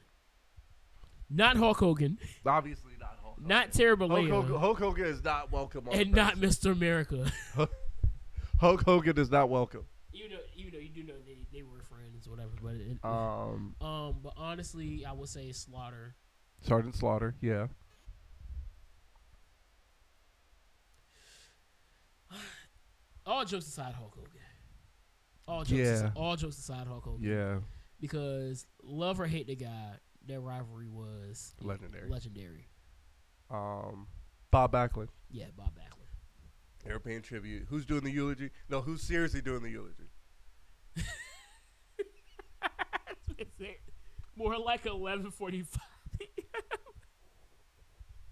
Not Hulk Hogan. Obviously not Hulk Hogan. Not Terry Bollea. Hulk Hogan is not welcome on And the not premises. Mr. America. Hulk Hogan is not welcome. You know, you do know they were friends, whatever. But but honestly, I would say Slaughter. Sergeant Slaughter, yeah. All jokes aside, Hulk Hogan. All jokes aside, Hulk Hogan. Yeah. Because love or hate the guy, their rivalry was Legendary. Bob Backlund. Yeah, Bob Backlund. European tribute. Who's doing the eulogy? No, who's seriously doing the eulogy? More like 11:45.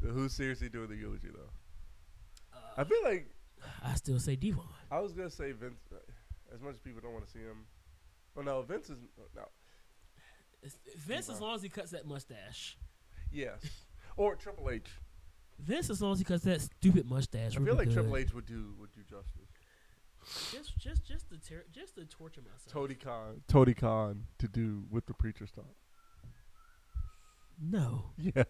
Who's seriously doing the eulogy though? I feel like I still say Devon. I was gonna say Vince. As much as people don't want to see him. Oh no, Vince is no. Vince, as long as he cuts that mustache. Yes, or Triple H. Vince, as long as he cuts that stupid mustache. I feel like Triple H would do justice. Just to torture myself. Tony Khan to do with the preacher's talk. No. Yes.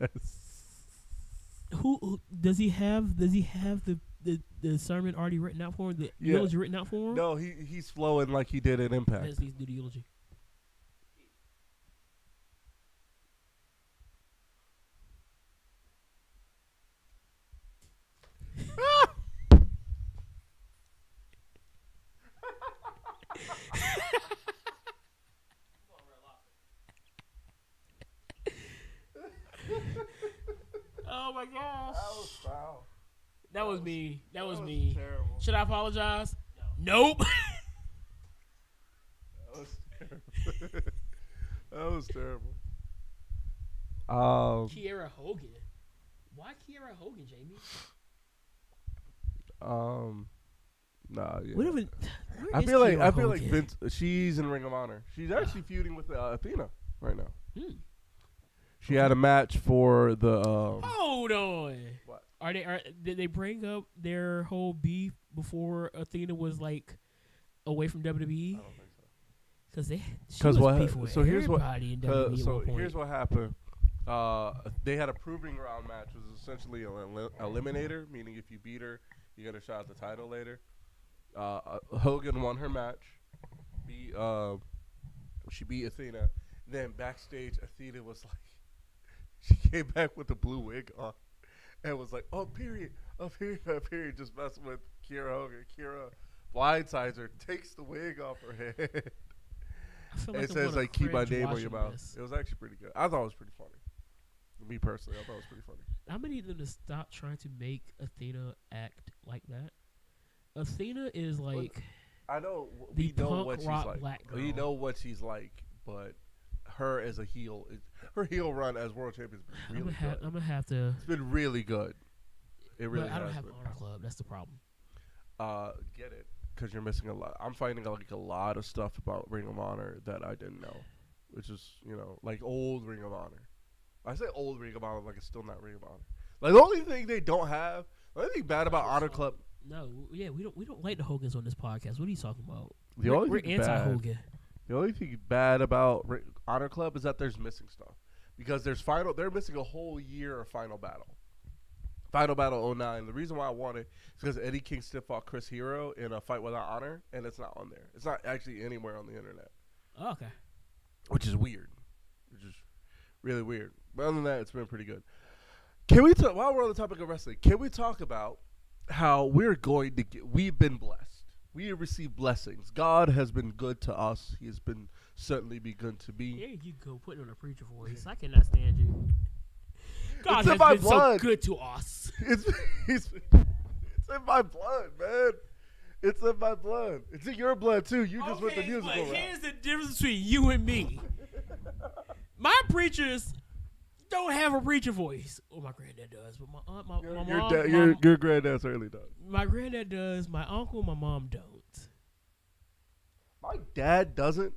Who does he have? Does he have the sermon already written out for him? The eulogy written out for him? No, he's flowing like he did in Impact. Vince needs to do the eulogy. Oh my gosh. That was foul. That was me. That was me. Terrible. Should I apologize? No. Nope. That was terrible. That was terrible. Kiera Hogan. Why Kiera Hogan, Jamie? Nah, yeah. Where I is feel like Kiera Hogan? Vince. She's in Ring of Honor. She's actually feuding with Athena right now. She had a match for the. Hold on. What? Did they bring up their whole beef before Athena was like away from WWE? I don't think so. Because here's what. everybody in WWE at one point. Here's what happened. They had a proving ground match. It was essentially an eliminator, meaning if you beat her, you get a shot at the title later. Hogan won her match. She beat Athena. Then backstage, Athena was like, she came back with the blue wig on, and was like, "Oh, period, just messing with Kiera Hogan." Kiera blindsides her, takes the wig off her head. I feel It I'm says gonna like, "Keep my cringe name on watching your mouth." this. It was actually pretty good. I thought it was pretty funny. Me personally, I thought it was pretty funny. I'm gonna need them to stop trying to make Athena act like that. Athena is like I know the we know punk what she's rock like. black girl. We know what she's like, but her as a heel, her heel run as world champion has been really good. I'm gonna have to. It's been really good. It really But I don't has have been. Honor Club. That's the problem. Get it, because you're missing a lot. I'm finding like a lot of stuff about Ring of Honor that I didn't know, which is like old Ring of Honor. I say old Ring of Honor like it's still not Ring of Honor. Like the only thing they don't have, the only thing bad about Honor Club. No, yeah, we don't like the Hogans on this podcast. What are you talking about? We're We're anti-Hogan. The only thing bad about Honor Club is that there's missing stuff. Because they're missing a whole year of Final Battle. Final Battle 09. The reason why I want it is because Eddie Kingston fought Chris Hero in a Fight Without Honor, and it's not on there. It's not actually anywhere on the internet. Oh, okay. Which is weird. Which is really weird. But other than that, it's been pretty good. Can we talk, while we're on the topic of wrestling, can we talk about how we've been blessed? We have received blessings. God has been good to us. He has been certainly be good to me. There you go, putting on a preacher voice. I cannot stand you. God has been so good to us. It's in my blood, man. It's in my blood. It's in your blood too. You just went the musical route. Here's the difference between you and me. My preachers don't have a preacher voice. Oh, my granddad does, but my aunt, my mom, Your granddad certainly does. my granddad does. My uncle, my mom don't. My dad doesn't.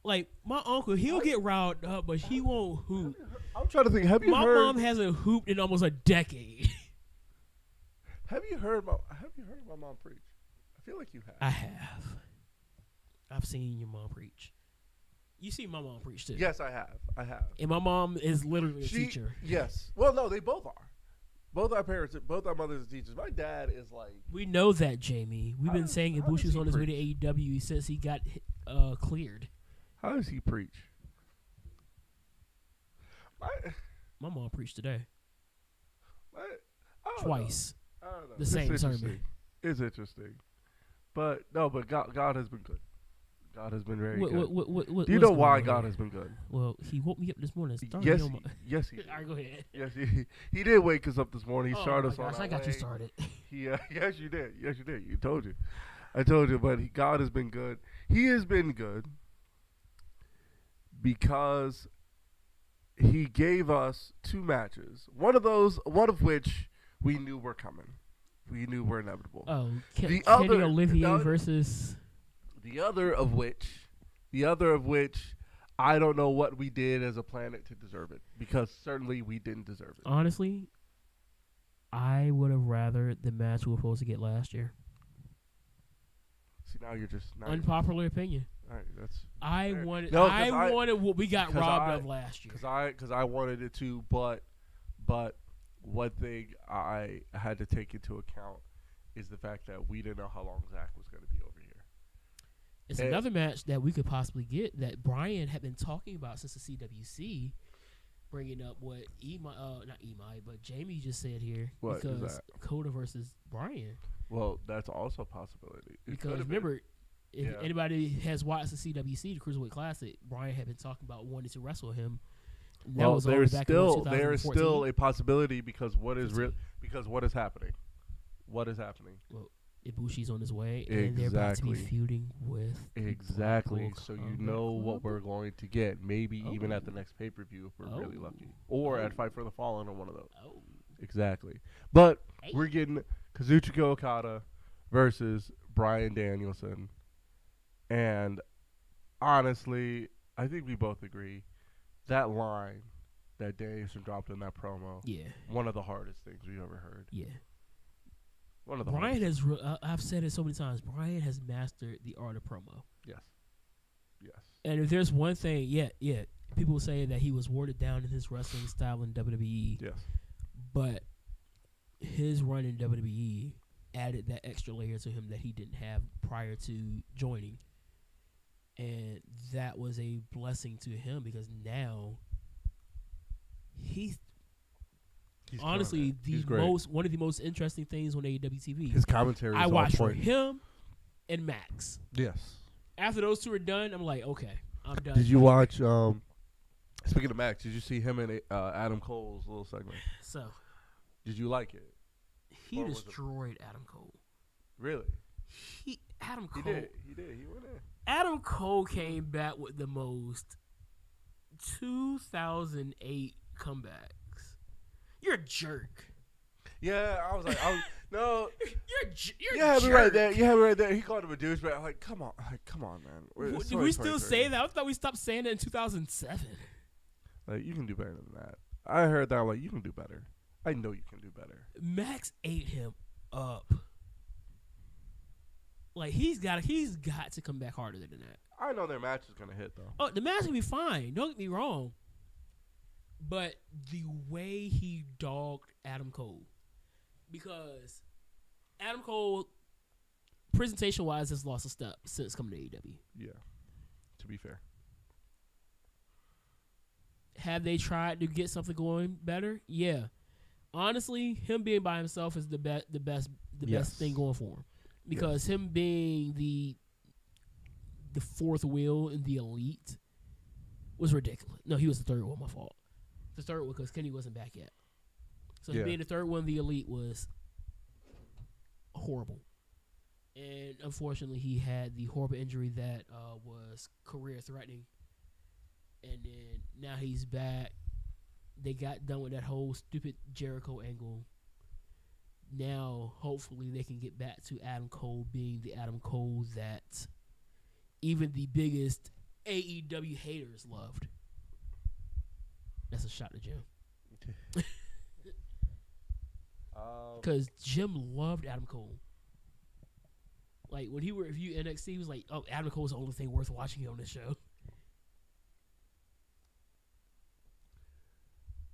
Like my uncle, he'll get riled up, but he won't hoop. I'm trying to think. Have you My heard? mom hasn't hooped in almost a decade. Have you heard my mom preach? I feel like you have. I have. I've seen your mom preach. You see my mom preach too. Yes, I have. And my mom is literally a teacher. Yes. Well, no, they both are. Both our parents, both our mothers are teachers. My dad is like. We know that, Jamie. We've been saying how does Ibushi's he on his way to preach? AEW since he got cleared. How does he preach? My mom preached today. I don't Twice. know. I don't know. The It's same sermon. interesting. It's interesting. But God has been good. God has been very good. Do you know why God has been good? Well, he woke me up this morning. and started Yes, me on my- yes, he did. All right, go ahead. Yes, he did wake us up this morning. He Oh started my us on gosh, our I got you way. started. He, yes, you did. Yes, you did. I told you. But God has been good. He has been good because he gave us 2 matches. One of which we knew were coming. We knew were inevitable. Oh, The Kenny other- Olivier the- versus. The other of which, I don't know what we did as a planet to deserve it, because certainly we didn't deserve it. Honestly, I would have rather the match we were supposed to get last year. See, now you're just Unpopular opinion. all right. That's I fair. wanted. No, 'cause I wanted what we got 'cause robbed I- of last year. because I wanted it to, but one thing I had to take into account is the fact that we didn't know how long Zach was going to be over here. It's and- another match that we could possibly get that Brian had been talking about since the CWC, bringing up what not Emai, but Jamie just said here. What is because that? Coda versus Brian. Well, that's also a possibility. It Because could've been. remember, if Yeah. anybody has watched the CWC, the Cruiserweight Classic, Brian had been talking about wanting to wrestle him. And that Well, was all the way there's back in, what, there is 2014? still a possibility because what is 15. because what is happening? What is happening? Well, Ibushi's on his way, and they're about to be Exactly. feuding with the Exactly. Blackpool So you Combat know what Club. we're going to get. Maybe even at the Oh. next pay-per-view if we're really lucky, Oh. or Oh. at Fight for the Fallen or one of those. Oh, Exactly. But Hey. we're getting Kazuchika Okada versus Bryan Danielson, and honestly, I think we both agree that line that Danielson dropped in that promo, yeah, one of the hardest things we've ever heard. yeah. One of the Brian hardest. has. I've said it so many times. Brian has mastered the art of promo. Yes. And if there's one thing, people say that he was watered down in his wrestling style in WWE, Yes. but his run in WWE added that extra layer to him that he didn't have prior to joining. And that was a blessing to him because now he's killing honestly it. He's great. one of the most interesting things on AEW TV. His commentary is I on watched for point. him and Max. Yes. After those two are done, I'm like, okay, I'm done. Did you watch? Speaking of Max, did you see him and Adam Cole's little segment? So Did you like it? he Or was it- destroyed Adam Cole. Really? Adam He Cole. did. He went in. Adam Cole came back with the most 2008 comebacks. You're a jerk. Yeah, I was like, no. You're a You have me jerk. right there. You have me right there. He called him a douchebag. I'm like, come on, man. Do we still say that? I thought we stopped saying that in 2007. Like, you can do better than that. I heard that. I'm like, you can do better. I know you can do better. Max ate him up. Like he's got to come back harder than that. I know their match is gonna hit though. Oh, the match will be fine. Don't get me wrong. But the way he dogged Adam Cole, because Adam Cole, presentation wise, has lost a step since coming to AEW. Yeah. To be fair. Have they tried to get something going better? Yeah. Honestly, him being by himself is the best Yes. thing going for him. Because him being the fourth wheel in the Elite was ridiculous. No, he was the third one. My fault. The third one because Kenny wasn't back yet. So him Yeah. being the third one in the Elite was horrible. And unfortunately, he had the horrible injury that was career threatening. and then now he's back. They got done with that whole stupid Jericho angle. Now, hopefully, they can get back to Adam Cole being the Adam Cole that even the biggest AEW haters loved. That's a shot to Jim. Because Jim loved Adam Cole. Like, when he would review NXT, he was like, oh, Adam Cole's the only thing worth watching on this show.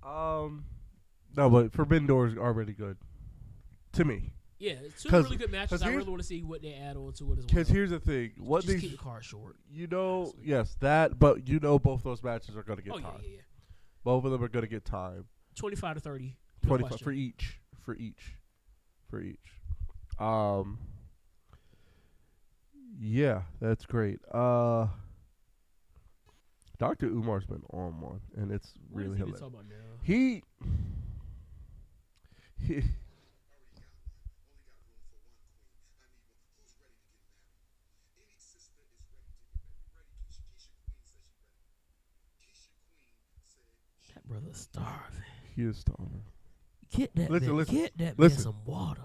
No, but Forbidden Door is already good. To me. Yeah, it's two really good matches. I really want to see what they add on to it as well. Because here's the thing. Just keep the card short. Yes, that, but both those matches are going to get time. Yeah. Both of them are going to get time. 25 to 30. 25 for each. Yeah, that's great. Dr. Umar's been on one, and it's really hilarious. What is he talking about now? He That brother's starving. He is starving. Get that man. Get that man some water.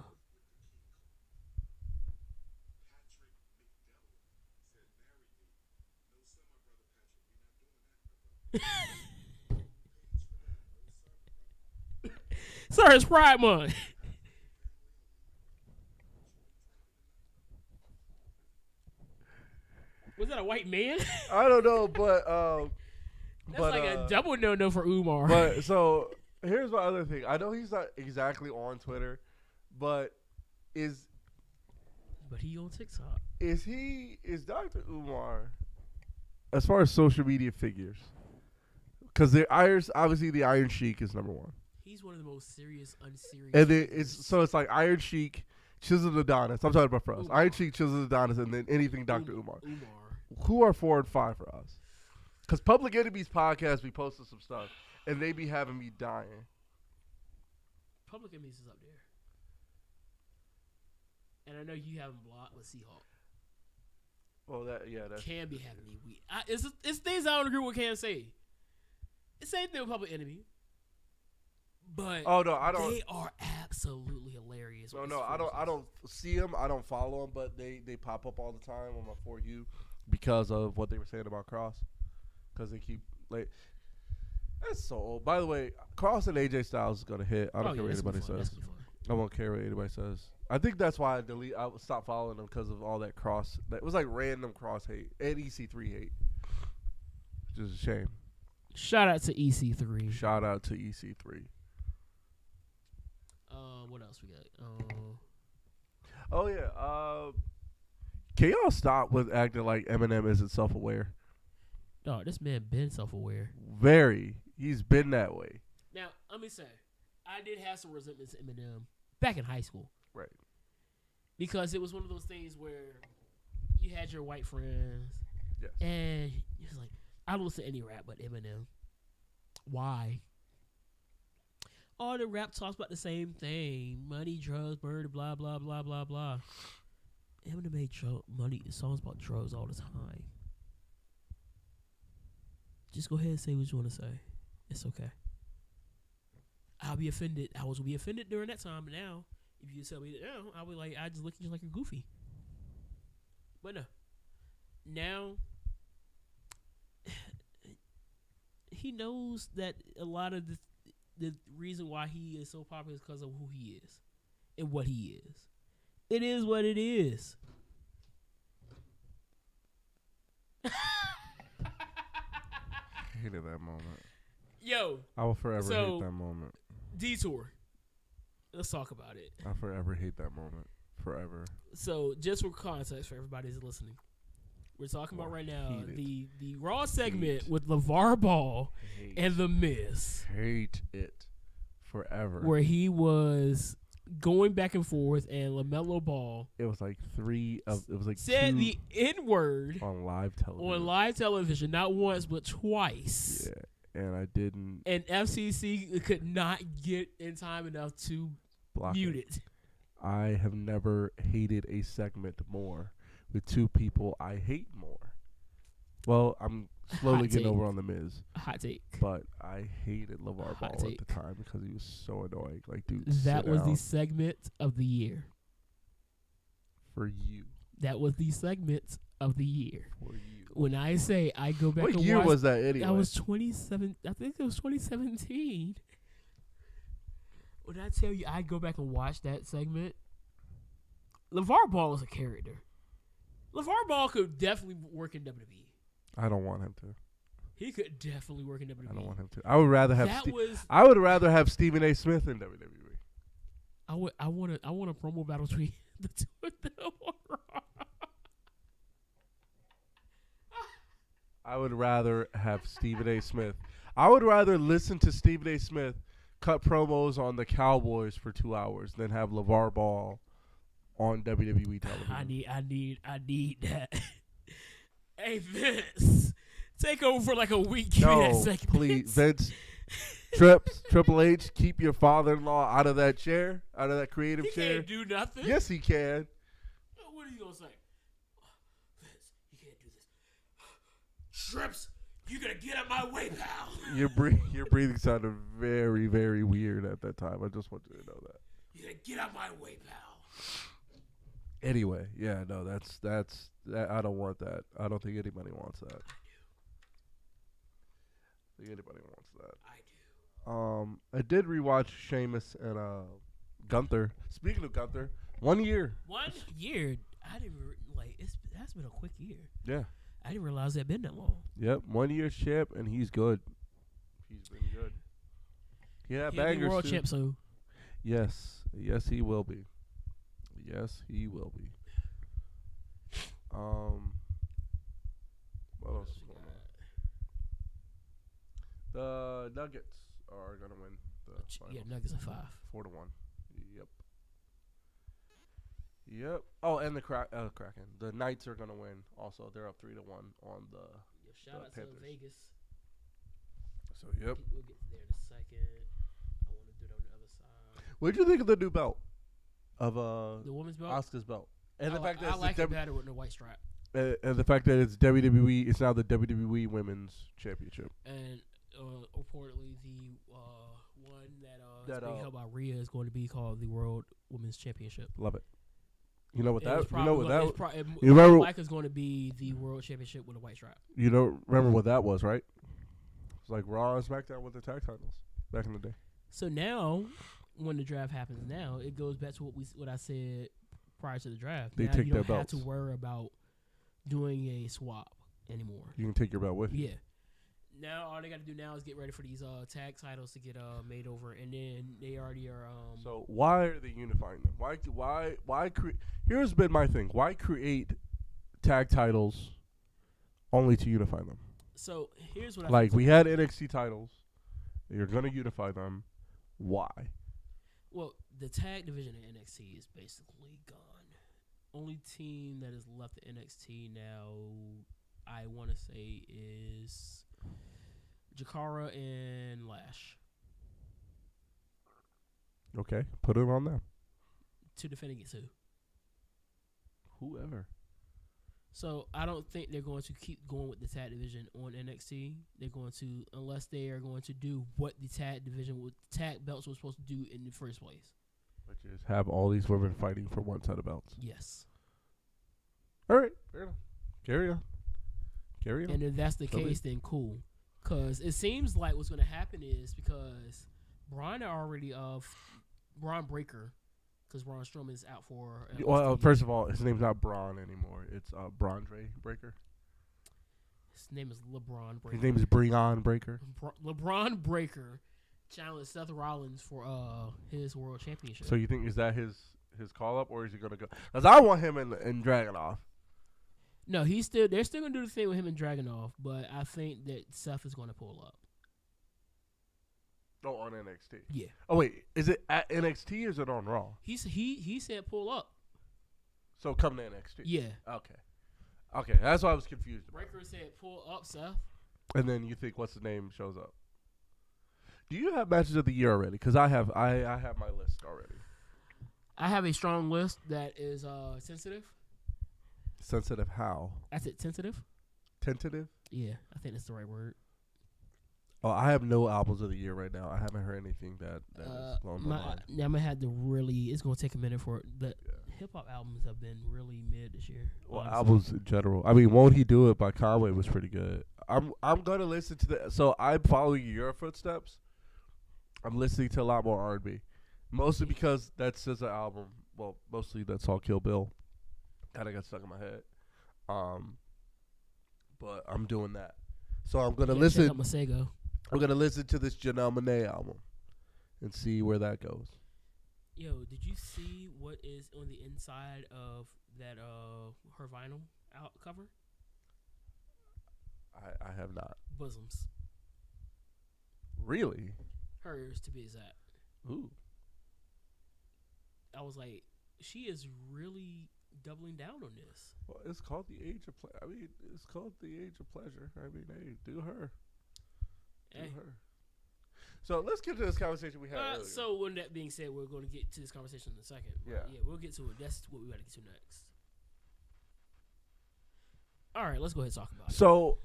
Sir, it's Pride Month. Was that a white man? I don't know, but that's like a double no for Umar. But so here's my other thing. I know he's not exactly on Twitter, but he on TikTok. Is Dr. Umar, as far as social media figures, because obviously the Iron Sheik is number one. He's one of the most unserious. And it's like Iron Sheik, Chisel Adonis. I'm talking about for us. Umar. Iron Sheik, Chisel Adonis, and then anything Dr. Umar. Who are 4 and 5 for us? Because Public Enemy's podcast, we posted some stuff, and they be having me dying. Public Enemies is up there. And I know you have him blocked with Seahawk. Well, that Cam be having me weak. It's things I don't agree with Cam say. It's the same thing with Public Enemy. But they are absolutely hilarious. I don't see them. I don't follow them, but they pop up all the time on my For You because of what they were saying about Cross. Because they keep like that's so old. By the way, Cross and AJ Styles is gonna hit. I don't care what anybody says. I won't care what anybody says. I think that's why I stopped following them because of all that Cross. That was like random Cross hate and EC3 hate, which is a shame. Shout out to EC3. Shout out to EC3. What else we got? Oh yeah. Can y'all stop with acting like Eminem isn't self-aware? No, this man been self-aware. Very. He's been that way. Now, let me say, I did have some resentment to Eminem back in high school. Right. Because it was one of those things where you had your white friends. Yes. And you was like, I don't listen to any rap but Eminem. Why? All the rap talks about the same thing. Money, drugs, murder, blah, blah, blah, blah, blah. Eminem made songs about drugs all the time. Just go ahead and say what you want to say. It's okay. I'll be offended. I was be offended during that time. Now, if you tell me that now, I'll be like, I just look at you like you're goofy. But no. Now, he knows that a lot of the reason why he is so popular is because of who he is and what he is. It is what it is. Hated that moment. Yo. I will forever hate that moment. Detour. Let's talk about it. I'll forever hate that moment. Forever. So, just for context for everybody who's listening, we're talking about right now the Raw segment with LeVar Ball and The Miz. Hate it forever. Where he was going back and forth, and LaMelo Ball. It was like said the N-word on live television. On live television, not once but twice. Yeah, and I didn't. And FCC could not get in time enough to mute it. I have never hated a segment more with two people I hate more. Well, I'm slowly Hot getting take. over on the Miz. Hot take. But I hated LeVar Hot Ball at take. the time because he was so annoying. Like, dude, That sit was down the segment of the year. for you. That was the segment of the year. For you. When I say I go back What and year watch, was that anyway? that was 27. I think it was 2017. When I tell you I go back and watch that segment, LeVar Ball is a character. LeVar Ball could definitely work in WWE. I don't want him to. He could definitely work in WWE. I don't want him to. I would rather have. That was. I would rather have Stephen A. Smith in WWE. I want a promo battle between the two of them. I would rather have Stephen A. Smith. I would rather listen to Stephen A. Smith cut promos on the Cowboys for 2 hours than have LeVar Ball on WWE television. I need that. Hey Vince, take over for like a week. Give me that No, segment. please, Vince. Triple H, keep your father-in-law out of that chair, out of that creative He chair. can't do nothing. Yes, he can. What are you gonna say? Vince, you can't do this. Trips, you gotta get out my way, pal. Your breathing sounded very, very weird at that time. I just want you to know that. You gotta get out my way, pal. Anyway, yeah, no, that's I don't want that. I don't think anybody wants that. I think anybody wants that. I do. I did rewatch Sheamus and Gunther. Speaking of Gunther, 1 year. 1 year. I didn't that's been a quick year. Yeah. I didn't realize it had been that long. Yep. 1 year champ, and he's good. He's been good. Yeah, He'll be bangers world too. champ, so Yes, he will be. Yes, he will be. What else is going on? The Nuggets are gonna win the yeah, finals. Nuggets are 5. 4-1. Yep. Oh, and the Kraken. The Knights are gonna win. Also, they're up 3-1 on the. Shout out Panthers. to Vegas. So yep. We'll get there in a second. I want to do it on the other side. What did you think of the new belt? Of The women's belt. Oscar's belt, and the fact that I it's like the it better with the white stripe. and the fact that it's WWE. It's now the WWE Women's Championship. And reportedly, the one that is being That, held by Rhea is going to be called the World Women's Championship. Love it. You know what And it's that? You know what probably that? gonna- you remember? Like is going to be the World Championship with a white stripe. You know, remember what that was, right? It's like Raw and SmackDown with the tag titles back in the day. So now, when the draft happens, now it goes back to what I said prior to the draft. They now take you their don't have to belts. worry about doing a swap anymore. You can take your belt with you. Yeah. Now all they got to do now is get ready for these tag titles to get made over, and then they already are. So why are they unifying them? Why create? Here's been my thing. Why create tag titles only to unify them? So here's what I Like think. we had NXT titles, you're gonna unify them. Why? Well, the tag division in NXT is basically gone. Only team that is left in NXT now, I want to say, is Jakara and Lash. Okay, put it on them. To defending it too. Whoever. So I don't think they're going to keep going with the tag division on NXT. They're going to, unless they are going to do what the tag division with tag belts were supposed to do in the first place. Which is have all these women fighting for one set of belts. Yes. All right, fair enough. Carry on. And if that's the case, then cool. Because it seems like what's going to happen is because Braun Breaker, because Braun Strowman is out for. Well, first of all, his name's not Braun anymore. It's Braundre Breaker. His name is LeBron Breaker. His name is Breon Breaker. LeBron Breaker challenged Seth Rollins for his world championship. So you think is that his call up, or is he gonna go? Because I want him in Dragunov. No, they're still gonna do the thing with him and Dragunov, but I think that Seth is gonna pull up. Oh, on NXT. Yeah. Oh wait, is it at NXT or is it on Raw? He said pull up. So come to NXT. Yeah. Okay, that's why I was confused about. Breaker said pull up, Seth. And then you think what's the name shows up? Do you have matches of the year already? Because I have my list already. I have a strong list that is sensitive. Sensitive how? I said sensitive. Tentative. Yeah, I think that's the right word. Oh, I have no albums of the year right now. I haven't heard anything that has blown my mind. I'm gonna have to really. It's gonna take a minute for the Yeah. hip hop albums have been really mid this year. Well, honestly. albums in general. I mean, Won't He Do It by Conway was pretty good. I'm gonna listen to the. So I'm following your footsteps. I'm listening to a lot more R&B, mostly because that's his album. Well, mostly that's all Kill Bill. Kind of got stuck in my head. But I'm doing that. So I'm gonna Yeah, listen. check out Masego. I'm gonna listen to this Janelle Monáe album, and see where that goes. Yo, did you see what is on the inside of that her vinyl out cover? I have not. Bosoms. Really? Hers to be exact. Ooh. I was like, she is really doubling down on this. Well, it's called the age of I mean, it's called the age of pleasure. I mean, hey, do her. Do Hey. her. So let's get to this conversation we had earlier. So with that being said, we're going to get to this conversation in a second. But Yeah. yeah, we'll get to it. That's what we got to get to next. All right, let's go ahead and talk about it. So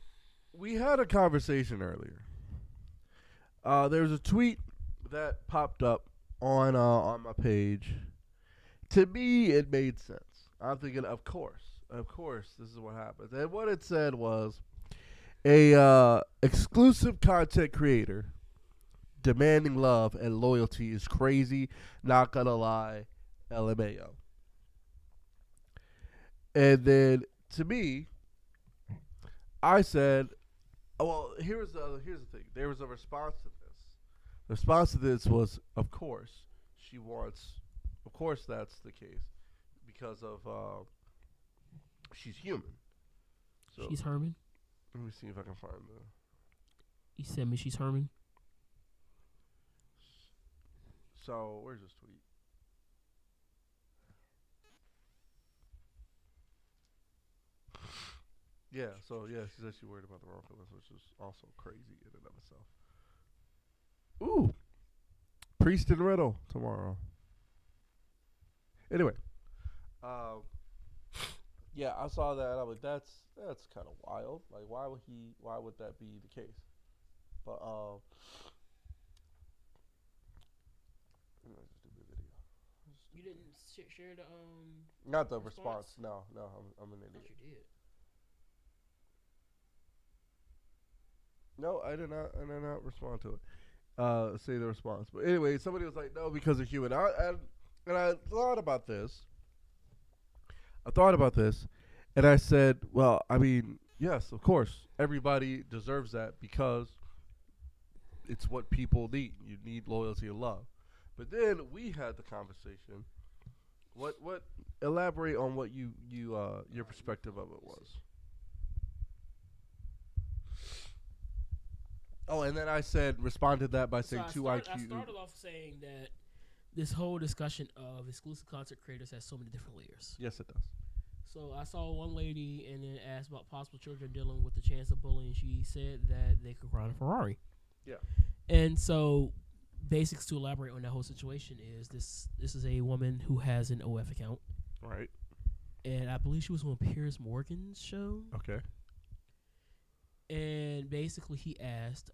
we had a conversation earlier. There was a tweet that popped up on my page. To me, it made sense. I'm thinking, of course, this is what happens. And what it said was, a exclusive content creator demanding love and loyalty is crazy. Not gonna lie, LMAO. And then to me, I said, well, here's the thing. There was a response to this. The response to this was, of course, she wants. Of course, that's the case because of she's human. So She's Herman. let me see if I can find the. You sent me she's Herman. So where's this tweet? Yeah. So yeah, she said she worried about the wrong feelings, which is also crazy in and of itself. Ooh, Priest and Riddle tomorrow. Anyway, yeah, I saw that. I'm like, that's kind of wild. Like, why would that be the case? But let me just do the video. You didn't share the Not the response? response. No, I'm an I thought idiot. you did. No, I did not respond to it. Say the response. But anyway, somebody was like, no, because they're human. And I thought about this. And I said, well, I mean, yes, of course. Everybody deserves that because it's what people need. You need loyalty and love. But then we had the conversation. What elaborate on what your perspective of it was. Oh, and then I responded to that by saying I 2 started IQ. off saying that this whole discussion of exclusive content creators has so many different layers. Yes, it does. So I saw one lady and then asked about possible children dealing with the chance of bullying. She said that they could ride a Ferrari. Yeah. And so basics to elaborate on that whole situation is this is a woman who has an OF account. Right. And I believe she was on Piers Morgan's show. Okay. And basically he asked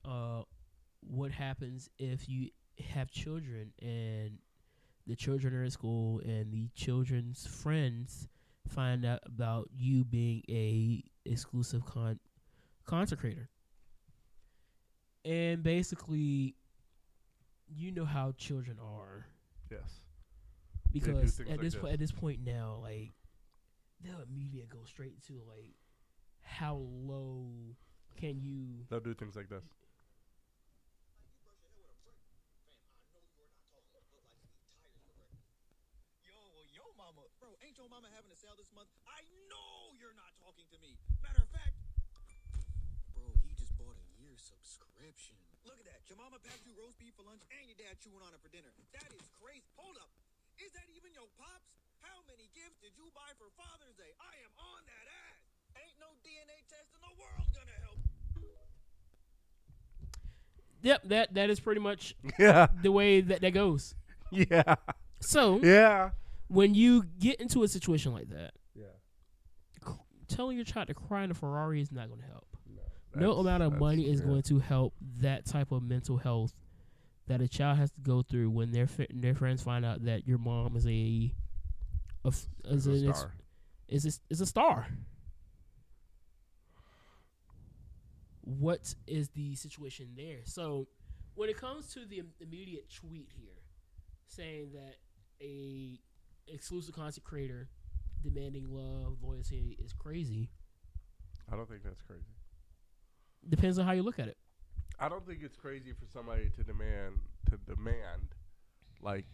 what happens if you have children and the children are in school and the children's friends find out about you being a exclusive content creator. And basically, you know how children are. Yes. Because things at like this point now, like, they'll immediately go straight to, like, how low can you... They'll do things like this. Bro, ain't your mama having a sale this month? I know you're not talking to me. Matter of fact, bro, he just bought a year subscription. Look at that. Your mama packed you roast beef for lunch and your dad chewing on it for dinner. That is crazy. Hold up. Is that even your pops? How many gifts did you buy for Father's Day? I am on that ass. Ain't no DNA test in the world gonna help. Yep, that is pretty much Yeah. the way that goes. Yeah. So, Yeah. when you get into a situation like that, Yeah. telling your child to cry in a Ferrari is not going to help. No, No amount of money is yeah. going to help that type of mental health that a child has to go through when their friends find out that your mom is a star. is a star. What is the situation there? So, when it comes to the immediate tweet here, saying that a exclusive content creator demanding love, loyalty is crazy. I don't think that's crazy. Depends on how you look at it. I don't think it's crazy for somebody to demand like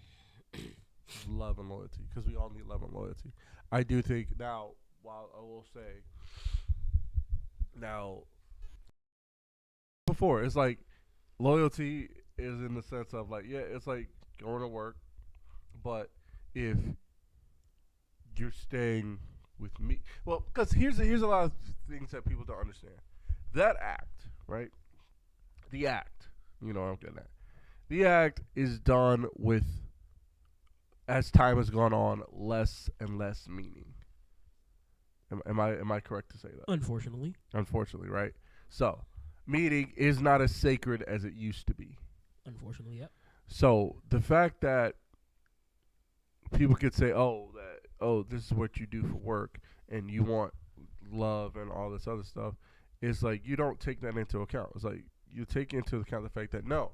love and loyalty, because we all need love and loyalty. I do think now, while I will say now, before it's like loyalty is in the sense of like, yeah, it's like going to work, but if you're staying with me, well, because here's a lot of things that people don't understand. That act, right? The act, you know what I'm getting at. The act is done with, as time has gone on, less and less meaning. Am I correct to say that? Unfortunately, Unfortunately, right? So, meaning is not as sacred as it used to be. unfortunately, yep. So the fact that people could say, "Oh, this is what you do for work, and you want love and all this other stuff," it's like you don't take that into account. It's like you take into account the fact that no,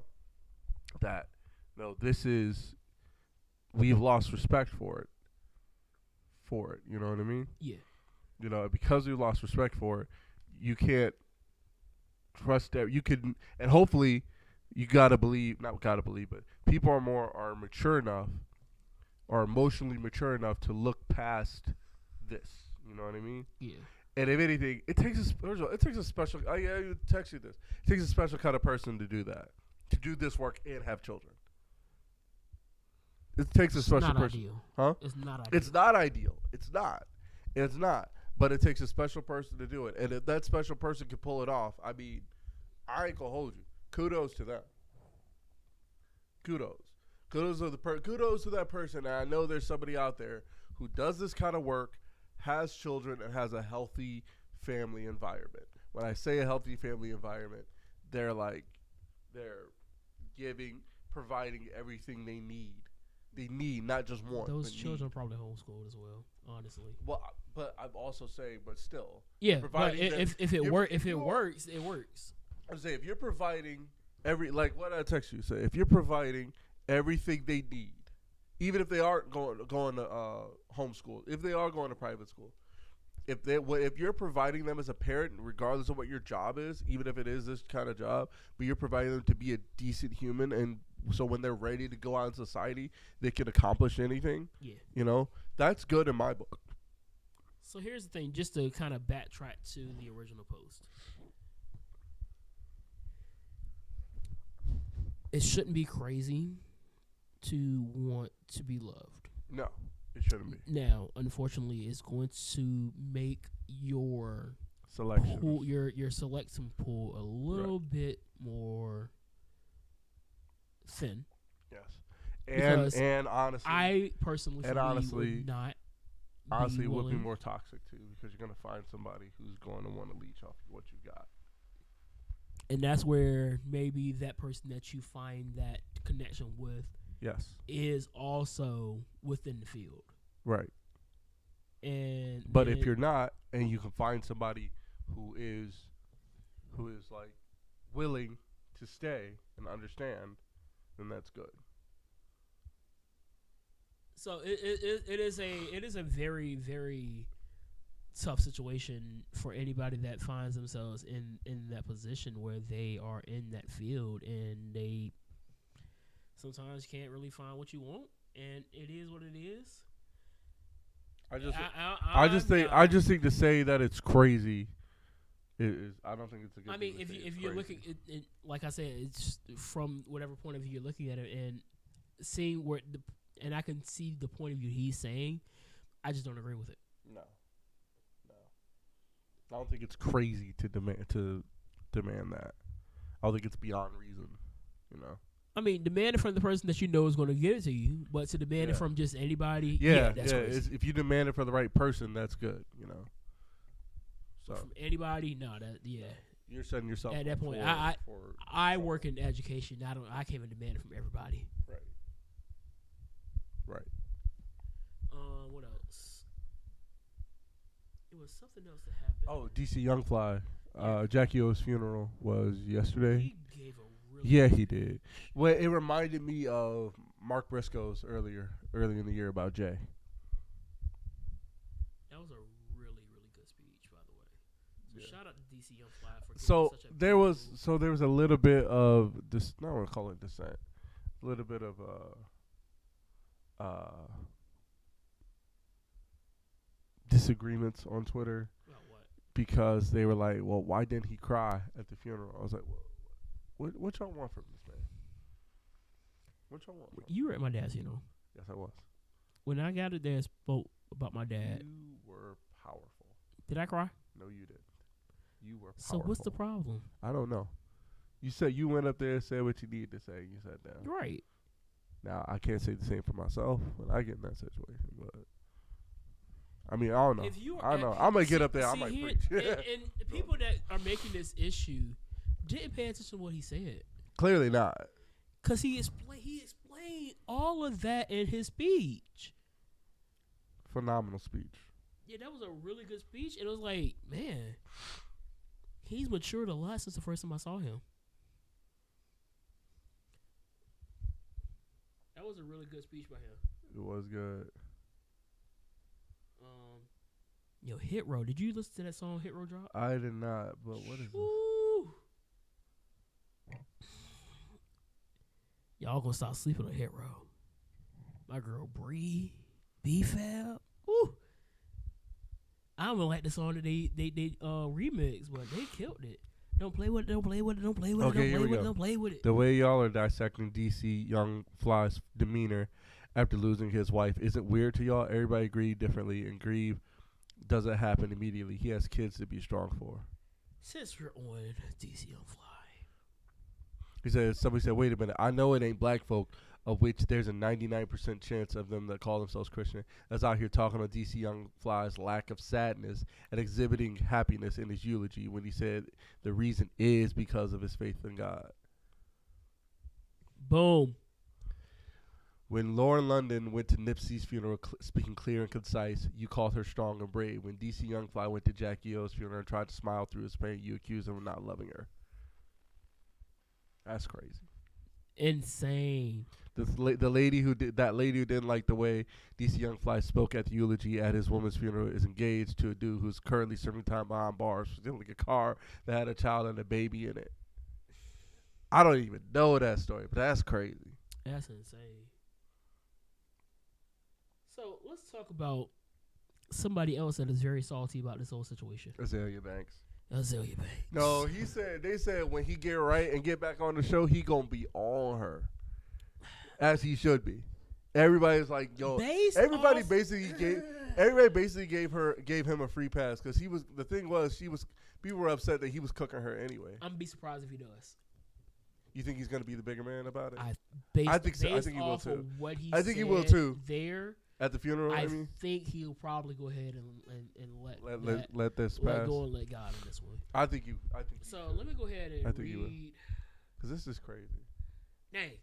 this is, we've lost respect for it. You know what I mean? Yeah. You know, because we lost respect for it, you can't trust that you can, and hopefully you not gotta believe, but people are mature enough, or emotionally mature enough to look past this. You know what I mean? Yeah. And if anything, it takes a special. I text you this. It takes a special kind of person to do that, to do this work and have children. It takes a special person. Ideal. Huh? It's not ideal. It's not ideal. It's not. But it takes a special person to do it. And if that special person can pull it off, I mean, I ain't gonna hold you. Kudos to them. Kudos to that person. And I know there's somebody out there who does this kind of work, has children, and has a healthy family environment. When I say a healthy family environment, they're providing everything they need. They need, not just want. Those children are probably homeschooled as well, honestly. Well, but I'm also saying, but still. Yeah, but if it works, it works. I say, if you're providing like what I text you, say, if you're providing everything they need, even if they aren't going to homeschool, if they are going to private school, if you're providing them as a parent, regardless of what your job is, even if it is this kind of job, but you're providing them to be a decent human, and so when they're ready to go out in society, they can accomplish anything. Yeah. You know, that's good in my book. So here's the thing, just to kind of backtrack to the original post. It shouldn't be crazy to want to be loved. No, it shouldn't be. Now, unfortunately, it's going to make your Selection. pool, your selection pool a little bit more thin. Yes. Because And honestly, I personally and honestly, would not honestly, be it would be willing. more toxic too, because you're going to find somebody who's going to want to leech off what you got. And that's where maybe that person that you find that connection with Yes. is also within the field. Right. But if you're not, and you can find somebody who is like willing to stay and understand, then that's good. So it is a very, very tough situation for anybody that finds themselves in that position where they are in that field and they sometimes can't really find what you want, and it is what it is. I just think to say that it's crazy is, I don't think it's a good. I mean, thing to say if it's you're crazy. looking, it, like I said, it's from whatever point of view you're looking at it and seeing and I can see the point of view he's saying. I just don't agree with it. No. I don't think it's crazy to demand that. I don't think it's beyond reason. You know. I mean, demand it from the person that you know is going to give it to you, but to demand it from just anybody, that's crazy. If you demand it from the right person, that's good. You know. So From anybody, no, you're setting yourself at that up point. for I work in education. I can't even demand it from everybody. right. What else? It was something else that happened. Oh, DC Young Fly. Jackie O's funeral was yesterday. He gave a really Yeah, he did. Well, it reminded me of Mark Briscoe's early in the year about Jay. That was a really, really good speech, by the way. So Yeah. shout out to DC Young Fly for giving So such a there was beautiful- a little bit of this. I don't want to call it dissent. A little bit of disagreements on Twitter About what? because they were like, "Well, why didn't he cry at the funeral?" I was like, "What y'all want from this man? What y'all want?" From him?" You were at my dad's funeral. Yes, I was. When I got it there and spoke about my dad, You were powerful. did I cry? No, you didn't. You were powerful. So what's the problem? I don't know. You said you went up there, said what you needed to say, you sat down. Right. Now I can't say the same for myself when I get in that situation, but I mean I don't know. If you I don't know. I'm gonna get up there. I see might here- preach. and the people that are making this issue didn't pay attention to what he said. Clearly not. Because he explained all of that in his speech. Phenomenal speech. Yeah, that was a really good speech. And it was like, man, he's matured a lot since the first time I saw him. That was a really good speech by him. It was good. Yo, Hit Row. Did you listen to that song Hit Row drop? I did not, but what is this? Ooh. Y'all gonna stop sleeping on Hit Row. My girl Bree, B-Fab. Ooh. I don't like the song that they remix, but they killed it. Don't play with it, don't play with it, don't play with it, Okay, don't here play we with it, go. don't play with it. The way y'all are dissecting DC Young Fly's demeanor after losing his wife isn't weird to y'all. Everybody agreed differently, and grieve doesn't happen immediately. He has kids to be strong for. Since we're on DC Young Fly. He said, somebody said, wait a minute, I know it ain't black folk, of which there's a 99% chance of them that call themselves Christian, that's out here talking on DC Young Fly's lack of sadness and exhibiting happiness in his eulogy when he said the reason is because of his faith in God. Boom. When Lauren London went to Nipsey's funeral speaking clear and concise, you called her strong and brave. When DC Young Fly went to Jackie O's funeral and tried to smile through his pain, you accused him of not loving her. That's crazy. Insane. The lady who didn't like the way DC Young Fly spoke at the eulogy at his woman's funeral is engaged to a dude who's currently serving time behind bars for stealing a car that had a child and a baby in it. I don't even know that story, but that's crazy. That's insane. So let's talk about somebody else that is very salty about this whole situation. Azalea Banks. Azalea Banks. No, they said when he get right and get back on the show, he gonna be on her, as he should be. Everybody's like, yo, everybody basically gave him a free pass because people were upset that he was cooking her anyway. I'm be surprised if he does. You think he's gonna be the bigger man about it? I think so. I think he will off too. of what he I think he said will too. There, At the funeral, I I mean, think he'll probably go ahead and let this let pass. go and let God in this one. I think you. So let me go ahead and I think you will. read. Because this is crazy. Nay,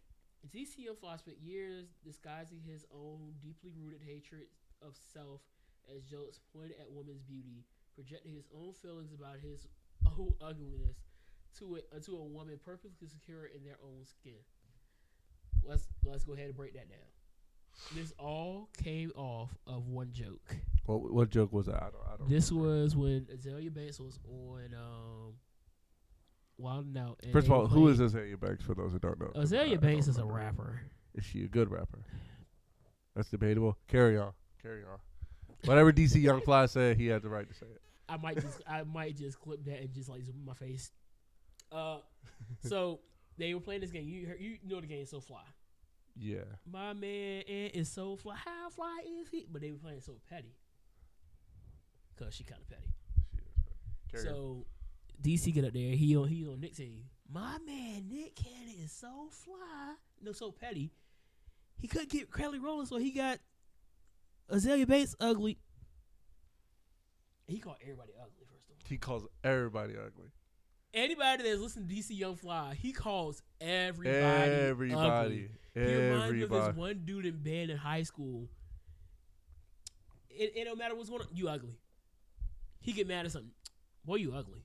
DC Young Fly spent years disguising his own deeply rooted hatred of self as jokes pointed at women's beauty, projecting his own feelings about his own ugliness to a woman perfectly secure in their own skin. Let's go ahead and break that down. This all came off of one joke. What joke was that? I don't. This was when Azalea Banks was on Wild 'N Out. And First of they all, were who playing- is Azalea Banks? For those who don't know, Azalea Banks is a rapper. Is she a good rapper? That's debatable. Carry on. Whatever DC Young Fly said, he had the right to say it. I might just clip that and just like zoom in my face. So they were playing this game. You know the game So Fly. Yeah. My man is so fly. How fly is he? But they were playing So Petty. Cause she kind of petty. She is. Carry on. So DC get up there. He on Nick's team. My man Nick Cannon is so fly. No, so petty. He couldn't get Kelly rolling, so he got Azalea Banks ugly. He called everybody ugly. First of all, He calls everybody ugly. anybody that's listening to DC Young Fly, he calls everybody ugly. He reminds me of this one dude in band in high school. It don't matter what's going on. You ugly. He get mad at something. Boy, you ugly.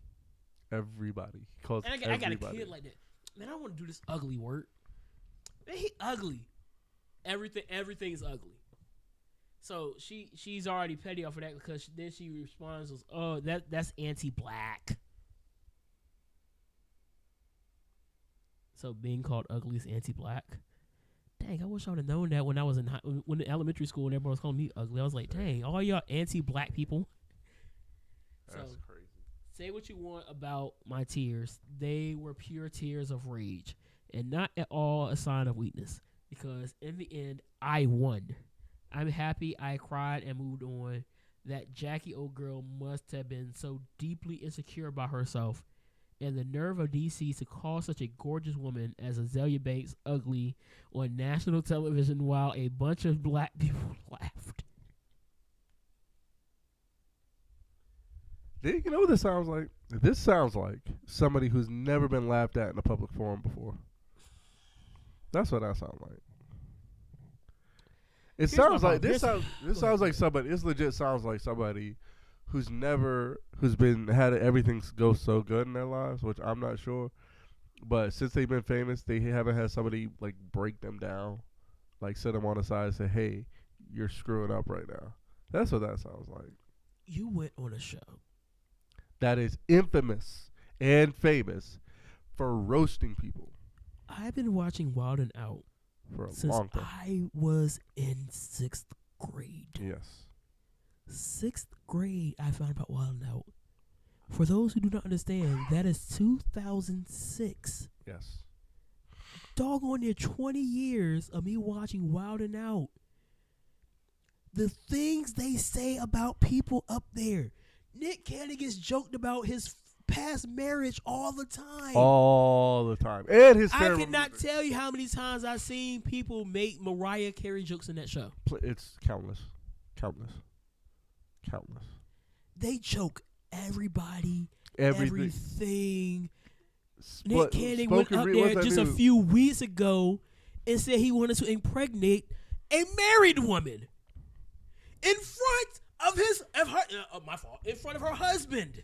Everybody. He calls And everybody. I got a kid like that. Man, I don't want to do this ugly work. Man, he ugly. Everything is ugly. So she's already petty off of that because then she responds with, "Oh, that's anti-black." So being called ugly is anti-black. Dang, I wish I would have known that when I was in elementary school and everyone was calling me ugly. I was like, dang, all y'all anti-black people. That's So, crazy. say what you want about my tears. They were pure tears of rage and not at all a sign of weakness because in the end, I won. I'm happy I cried and moved on. That Jackie O girl must have been so deeply insecure about herself. And the nerve of DC to call such a gorgeous woman as Azalea Banks ugly on national television while a bunch of black people laughed. You know what this sounds like? This sounds like somebody who's never been laughed at in a public forum before. That's what that sounds like. It Here's sounds my like this problem. sounds. This sounds like somebody. This legit sounds like somebody who's been had everything go so good in their lives, which I'm not sure. But since they've been famous, they haven't had somebody like break them down, like sit them on the side and say, "Hey, you're screwing up right now." That's what that sounds like. You went on a show. That is infamous and famous for roasting people I've been watching Wild 'N Out for a since long time. I was in 6th grade. Yes. 6th grade, I found about Wild 'N Out. For those who do not understand, that is 2006. Yes. Doggone near 20 years of me watching Wild 'N Out. The things they say about people up there. Nick Cannon gets joked about his past marriage all the time. All the time. And his I terrible cannot music. tell you how many times I've seen people make Mariah Carey jokes in that show. It's countless. Countless. Countless. They joke everybody, Everything. everything. Spoken Nick Cannon went re- up what's there that just a news? few weeks ago and said he wanted to impregnate a married woman in front of in front of her husband.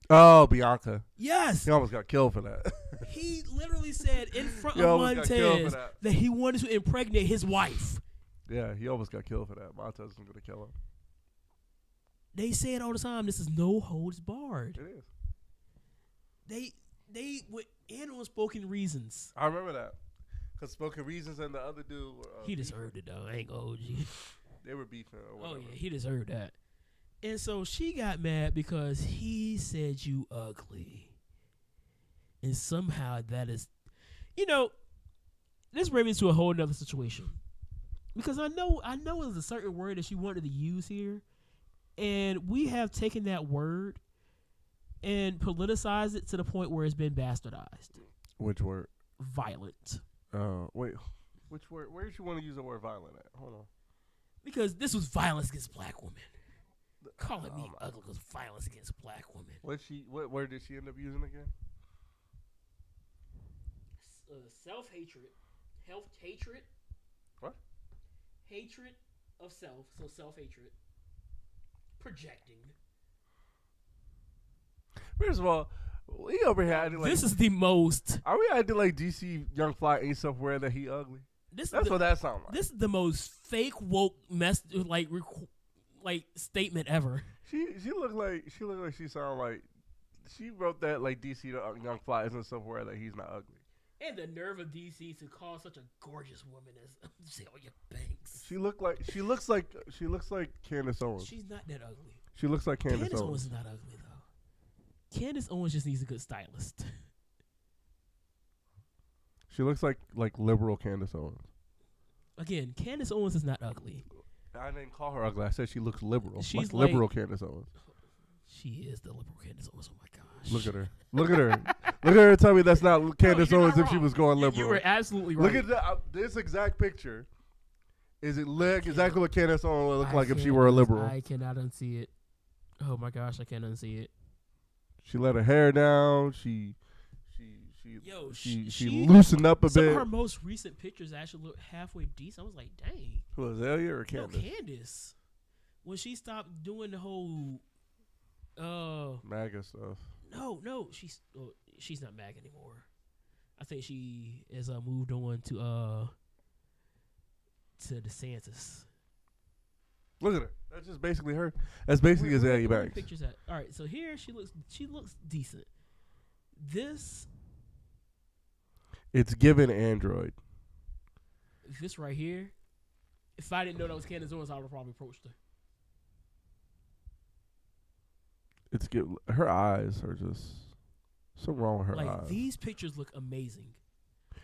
Oh, Bianca. Yes, He almost got killed for that. he literally said in front He of almost got killed for Montez that. that he wanted to impregnate his wife. Yeah, he almost got killed for that. Montez was going to kill him. They say it all the time. This is no holds barred. It is. They went in on spoken reasons. I remember that. Because Spoken Reasons and the other dude were He beefing. deserved it though. I ain't gonna hold you. They were beefing or Oh whatever. yeah, he deserved that. And so she got mad because he said you ugly. And somehow that is, this brings me to a whole nother situation. Because I know there's a certain word that she wanted to use here. And we have taken that word and politicized it to the point where it's been bastardized. Which word? Violent. Wait. Which word? Where did you want to use the word violent at? Hold on. Because this was violence against black women. Calling me ugly was violence against black women. What word did she end up using again? Self-hatred. Hatred. What? Hatred of self. So self-hatred. Projecting. First of all, we over here acting like This is the most. are we acting like DC Young Fly ain't self-aware that he ugly? This That's is what that sounds like. This is the most fake woke statement ever. She looked like she sound like she wrote that like DC Young Fly isn't self-aware that he's not ugly. And the nerve of DC to call such a gorgeous woman as Azalea Banks. She looks like Candace Owens. She's not that ugly. She looks like Candace Candace Owens Owens. is not ugly though. Candace Owens just needs a good stylist. She looks like liberal Candace Owens. Again, Candace Owens is not ugly. I didn't call her ugly. I said she looks liberal. She's like liberal like- Candace Owens. She is the liberal Candace Owens. Oh my gosh. Look at her. Look at her. Look at her and tell me that's not Candace you're Owens not if she wrong. was going liberal. You were absolutely right. Look at this exact picture. Is it look exactly what Candace Owens would look I like if she can't were a un- liberal? I cannot unsee it. Oh my gosh, I can't unsee it. She let her hair down. She Yo, she loosened up a some bit. of her most recent pictures actually look halfway decent. I was like, dang. Who, Azalea or No, Candace? Candace. When she stopped doing the whole, MAGA stuff. no, she's not MAG anymore. I think she has moved on to DeSantis. Look at her. That's just basically her. That's basically Azalea Where are the Banks. pictures at? All right, so here she looks decent. This It's given Android. right here. If I didn't know that was Candace Owens, I would have probably approached her. Her eyes are just something wrong with her Like eyes. these pictures look amazing.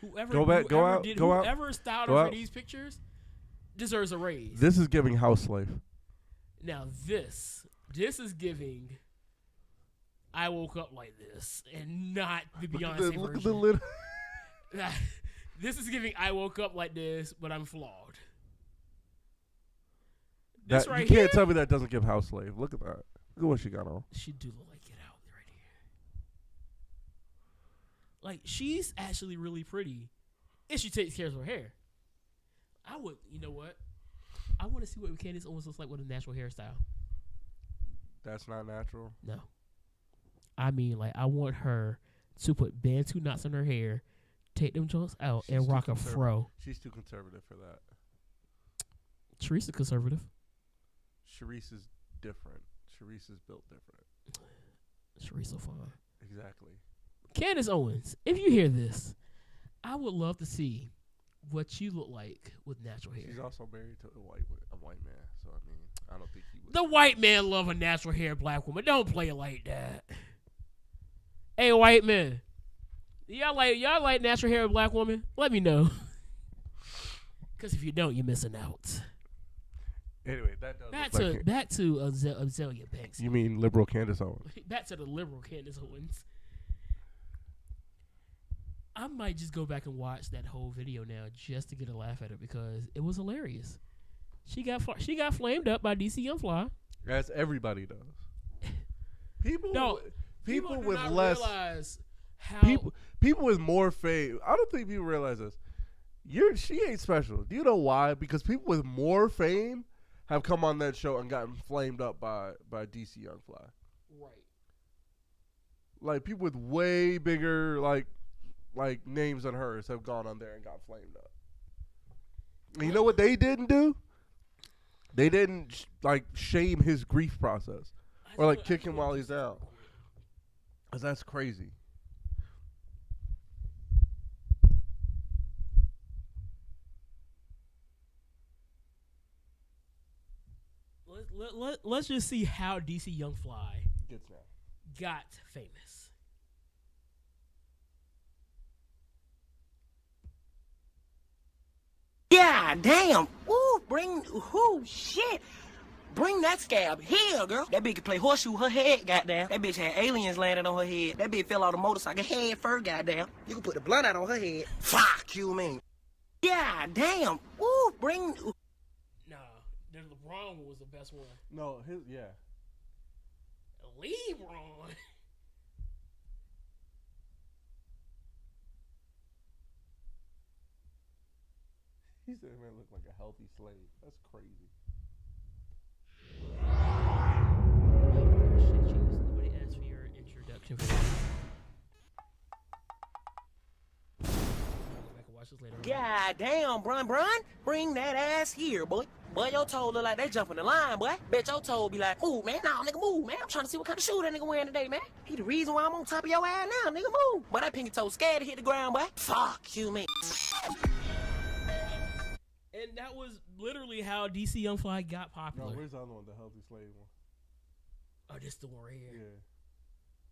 Whoever styled go her out. for these pictures deserves a raise. This is giving house slave. Now this is giving. I woke up like this, and not the Beyonce Look at version. the little. This is giving. I woke up like this, but I'm flawed. That, This right you can't here, tell me that doesn't give house slave. Look at that. Look at what she got on. she do look like Get Out right here. Like she's actually really pretty, if she takes care of her hair. I would, you know what? I want to see what Candace Owens looks like with a natural hairstyle. That's not natural. No. I mean, like, I want her to put Bantu knots in her hair, take them joints out, She's and too rock a conservative. fro. She's too conservative for that. Teresa conservative. Sharice is different. Sharice is built different. Teresa fine. Exactly. Candace Owens, if you hear this, I would love to see what you look like with natural hair. She's also married to a white man. So I mean, I don't think he would. The white man love a natural hair black woman. Don't play it like that. Hey, white man, y'all like natural hair black woman? Let me know. Because if you don't, you're missing out. Anyway, that does. Back to Azalea Banks. You mean liberal Candace Owens? Back to the liberal Candace Owens. I might just go back and watch that whole video now just to get a laugh at it because it was hilarious. She got flamed up by DC Young Fly. As everybody does. People do with not less realize how people with more fame. I don't think people realize this. She ain't special. Do you know why? Because people with more fame have come on that show and gotten flamed up by DC Young Fly. right. Like people with way bigger like names than hers have gone on there and got flamed up. And you know what they didn't do? They didn't shame his grief process or kick him while he's down. 'Cause that's crazy. Let's just see how DC Young Fly Gets now. got famous. God damn. Ooh, shit. Bring that scab here, girl. That bitch could play horseshoe her head, goddamn. That bitch had aliens landing on her head. That bitch fell off the motorcycle head first, goddamn. You can put the blunt out on her head. Fuck you, man. God damn. Ooh, Nah, the LeBron one was the best one. No, yeah. LeBron. He said man looked like a healthy slave. That's crazy. Nobody asked for your introduction video. I'll go back and watch this later. God damn, Brun. Bring that ass here, boy. Boy, your toe look like they jumping the line, boy. Bet your toe be like, move, man. Nah, nigga, move, man. I'm trying to see what kind of shoe that nigga wearing today, man. He the reason why I'm on top of your ass now, nigga, move. Boy, that pinky toe scared to hit the ground, boy. Fuck you, man. And that was literally how DC Young Fly got No, popular. where's the other one? The healthy slave one. Oh, this the one right here. Yeah.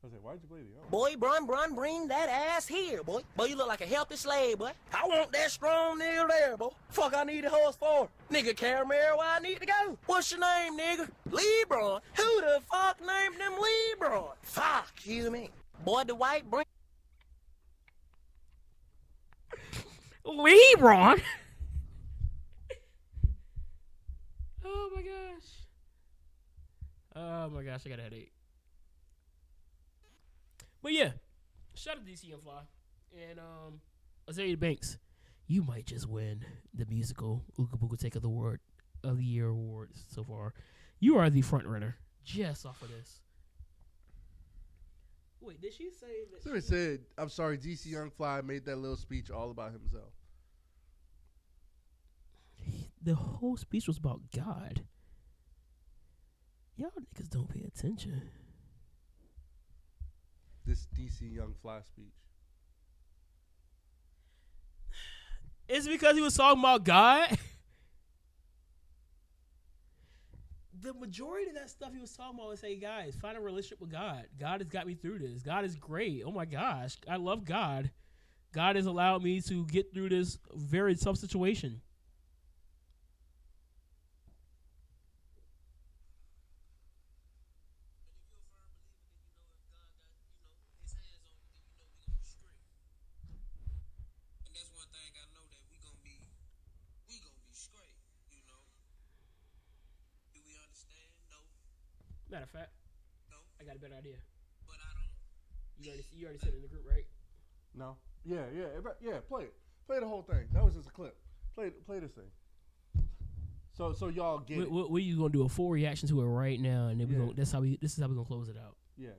I was like, why'd you play the other? Boy, Brun, bring that ass here, boy. Boy, you look like a healthy slave, boy. I want that strong nigga there, boy. Fuck, I need a horse for. Nigga, Caramel, where I need to go. What's your name, nigga? LeBron. Who the fuck named him LeBron? Fuck you, man. Boy, the white bring. LeBron. Oh my gosh. Oh my gosh, I got a headache. But yeah, shout out to DC Young Fly and Azaria Banks. You might just win the musical Ooga Booga Take of the Year awards so far. You are the front runner just off of this. Wait, did she say that? Somebody said, "I'm sorry, DC Young Fly made that little speech all about himself." The whole speech was about God. Y'all niggas don't pay attention. This DC Young Fly speech. It's because he was talking about God. The majority of that stuff he was talking about was, hey, guys, find a relationship with God. God has got me through this. God is great. Oh, my gosh. I love God. God has allowed me to get through this very tough situation. Matter of fact, I got a better idea. But I don't. You already sent it in the group, right? No. Yeah. Play it. Play the whole thing. That was just a clip. Play this thing. So y'all get it. We you gonna do a full reaction to it right now, and then we gonna. This is how we gonna close it out. Yeah.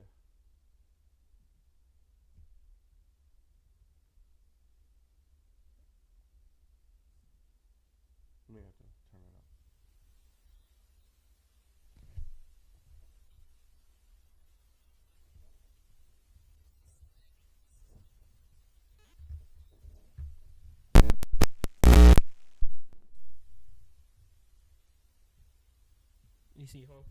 May have to turn it up. You see, huh?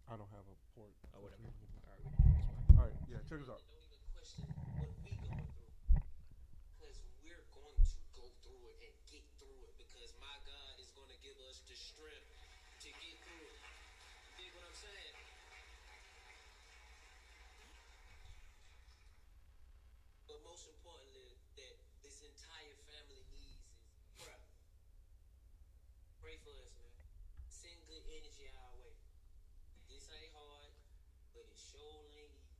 I don't have a port. Oh, whatever. All right, Yeah, check this out. Don't even question what we going through, because we're going to go through it and get through it, because my God is going to give us the strength to get through it. You dig what I'm saying? But most importantly, that this entire family needs is prayer. Pray for us, man. Send good energy our way. This ain't hard, but it sure ain't easy.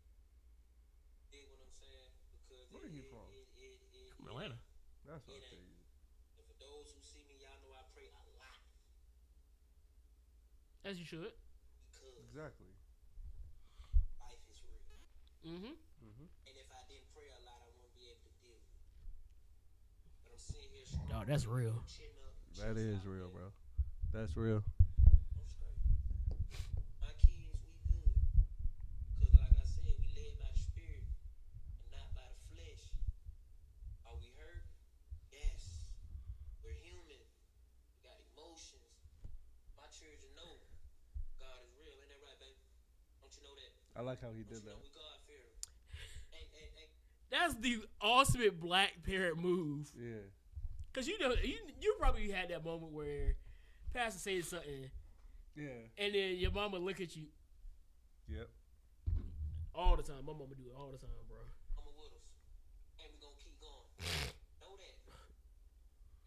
Dig what I'm saying? Because Where are you from? From Atlanta. That's what I It tell ain't. you. And for those who see me, y'all know I pray a lot, As you should. because Exactly. life is real. Mm-hmm. And if I didn't pray a lot, I wouldn't be able to deal with it. But I'm sitting here strong. Dog, that's real. Chin up, That chest is out, real, man. bro. That's real. I'm straight. My kids, we good. Because like I said, we led by the spirit and not by the flesh. Are we hurt? Yes. We're human. We got emotions. My children know God is real. Ain't that right, baby? Don't you know that? I like how he Don't did you know that. we God fearing? Hey. That's the ultimate black parent move. Yeah. Cause you know you probably had that moment where pastor says something, Yeah. and then your mama look at you Yep. all the time. My mama do it all the time, bro. Mama with us. And we gonna keep going. Know that.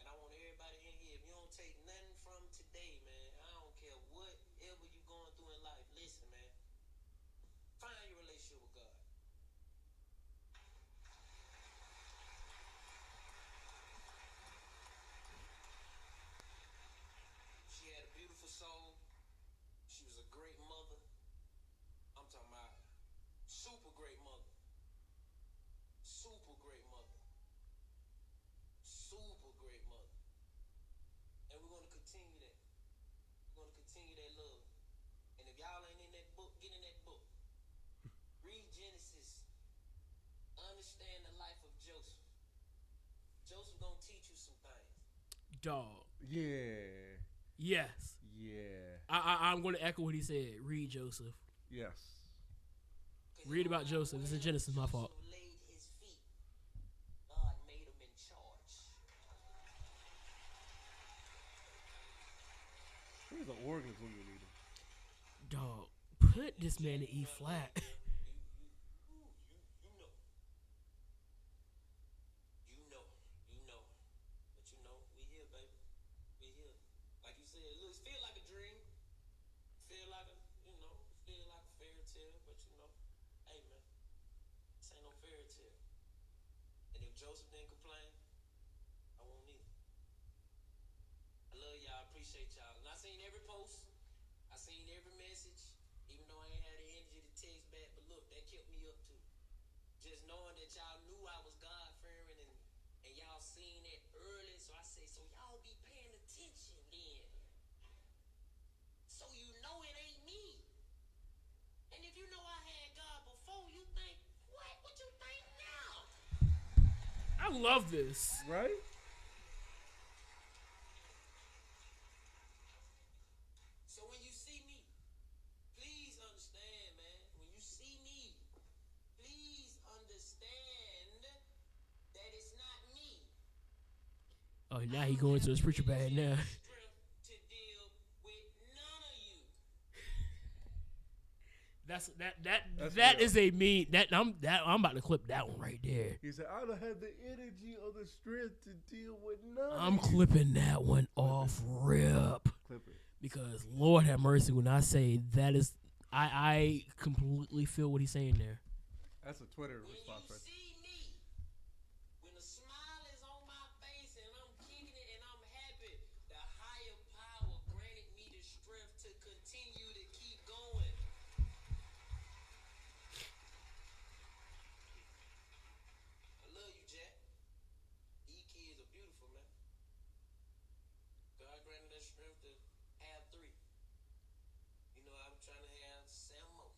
And I want everybody in here, if you don't take nothing from today, man, I don't care whatever you going through in life, listen, man. Find your relationship with God. She had a beautiful soul. She was a great mother. I'm talking about super great mother. Super great mother. Super great mother. And we're going to continue that. We're going to continue that love. And if y'all ain't in that book, get in that book. Read Genesis. Understand the life of Joseph. Joseph going to teach you some things. Dog. Yeah. Yes. Yeah. I'm going to echo what he said. Read Joseph. Yes. 'Cause Read you know about Joseph. It's in where Genesis, my fault. Joseph laid his feet, God made him in charge. Where's the organs when you need them? Dog. Put this man to E flat. You know. said, it looks feel like a dream, feel like a feel like a fairy tale, but hey man, this ain't no fairy tale. And if Joseph didn't complain, I won't either. I love y'all, appreciate y'all. And I seen every post, I seen every message, even though I ain't had the energy to text back, but look, that kept me up too. Just knowing that y'all knew I was God fearing and y'all seen it early, so I say, so y'all be paying attention then. So you know it ain't me. And if you know I had God before, you think, what? What you think now? I love this. Right? So when you see me, please understand, man. When you see me, please understand that it's not me. Oh, now he going to his preacher bag now. To deal with none of you. That's real. is a mean I'm about to clip that one right there. He said, I don't have the energy or the strength to deal with none. I'm clipping that one off rip. Clip it. Because Lord have mercy when I say that is I completely feel what he's saying there. That's a Twitter When response you right see me, when the smile is on my face and I'm kicking it and I'm happy, the higher power granted me the strength to continue to keep going. I love you, Jack. These kids are beautiful, man. God granted that strength to have 3. You know, I'm trying to have 7 more.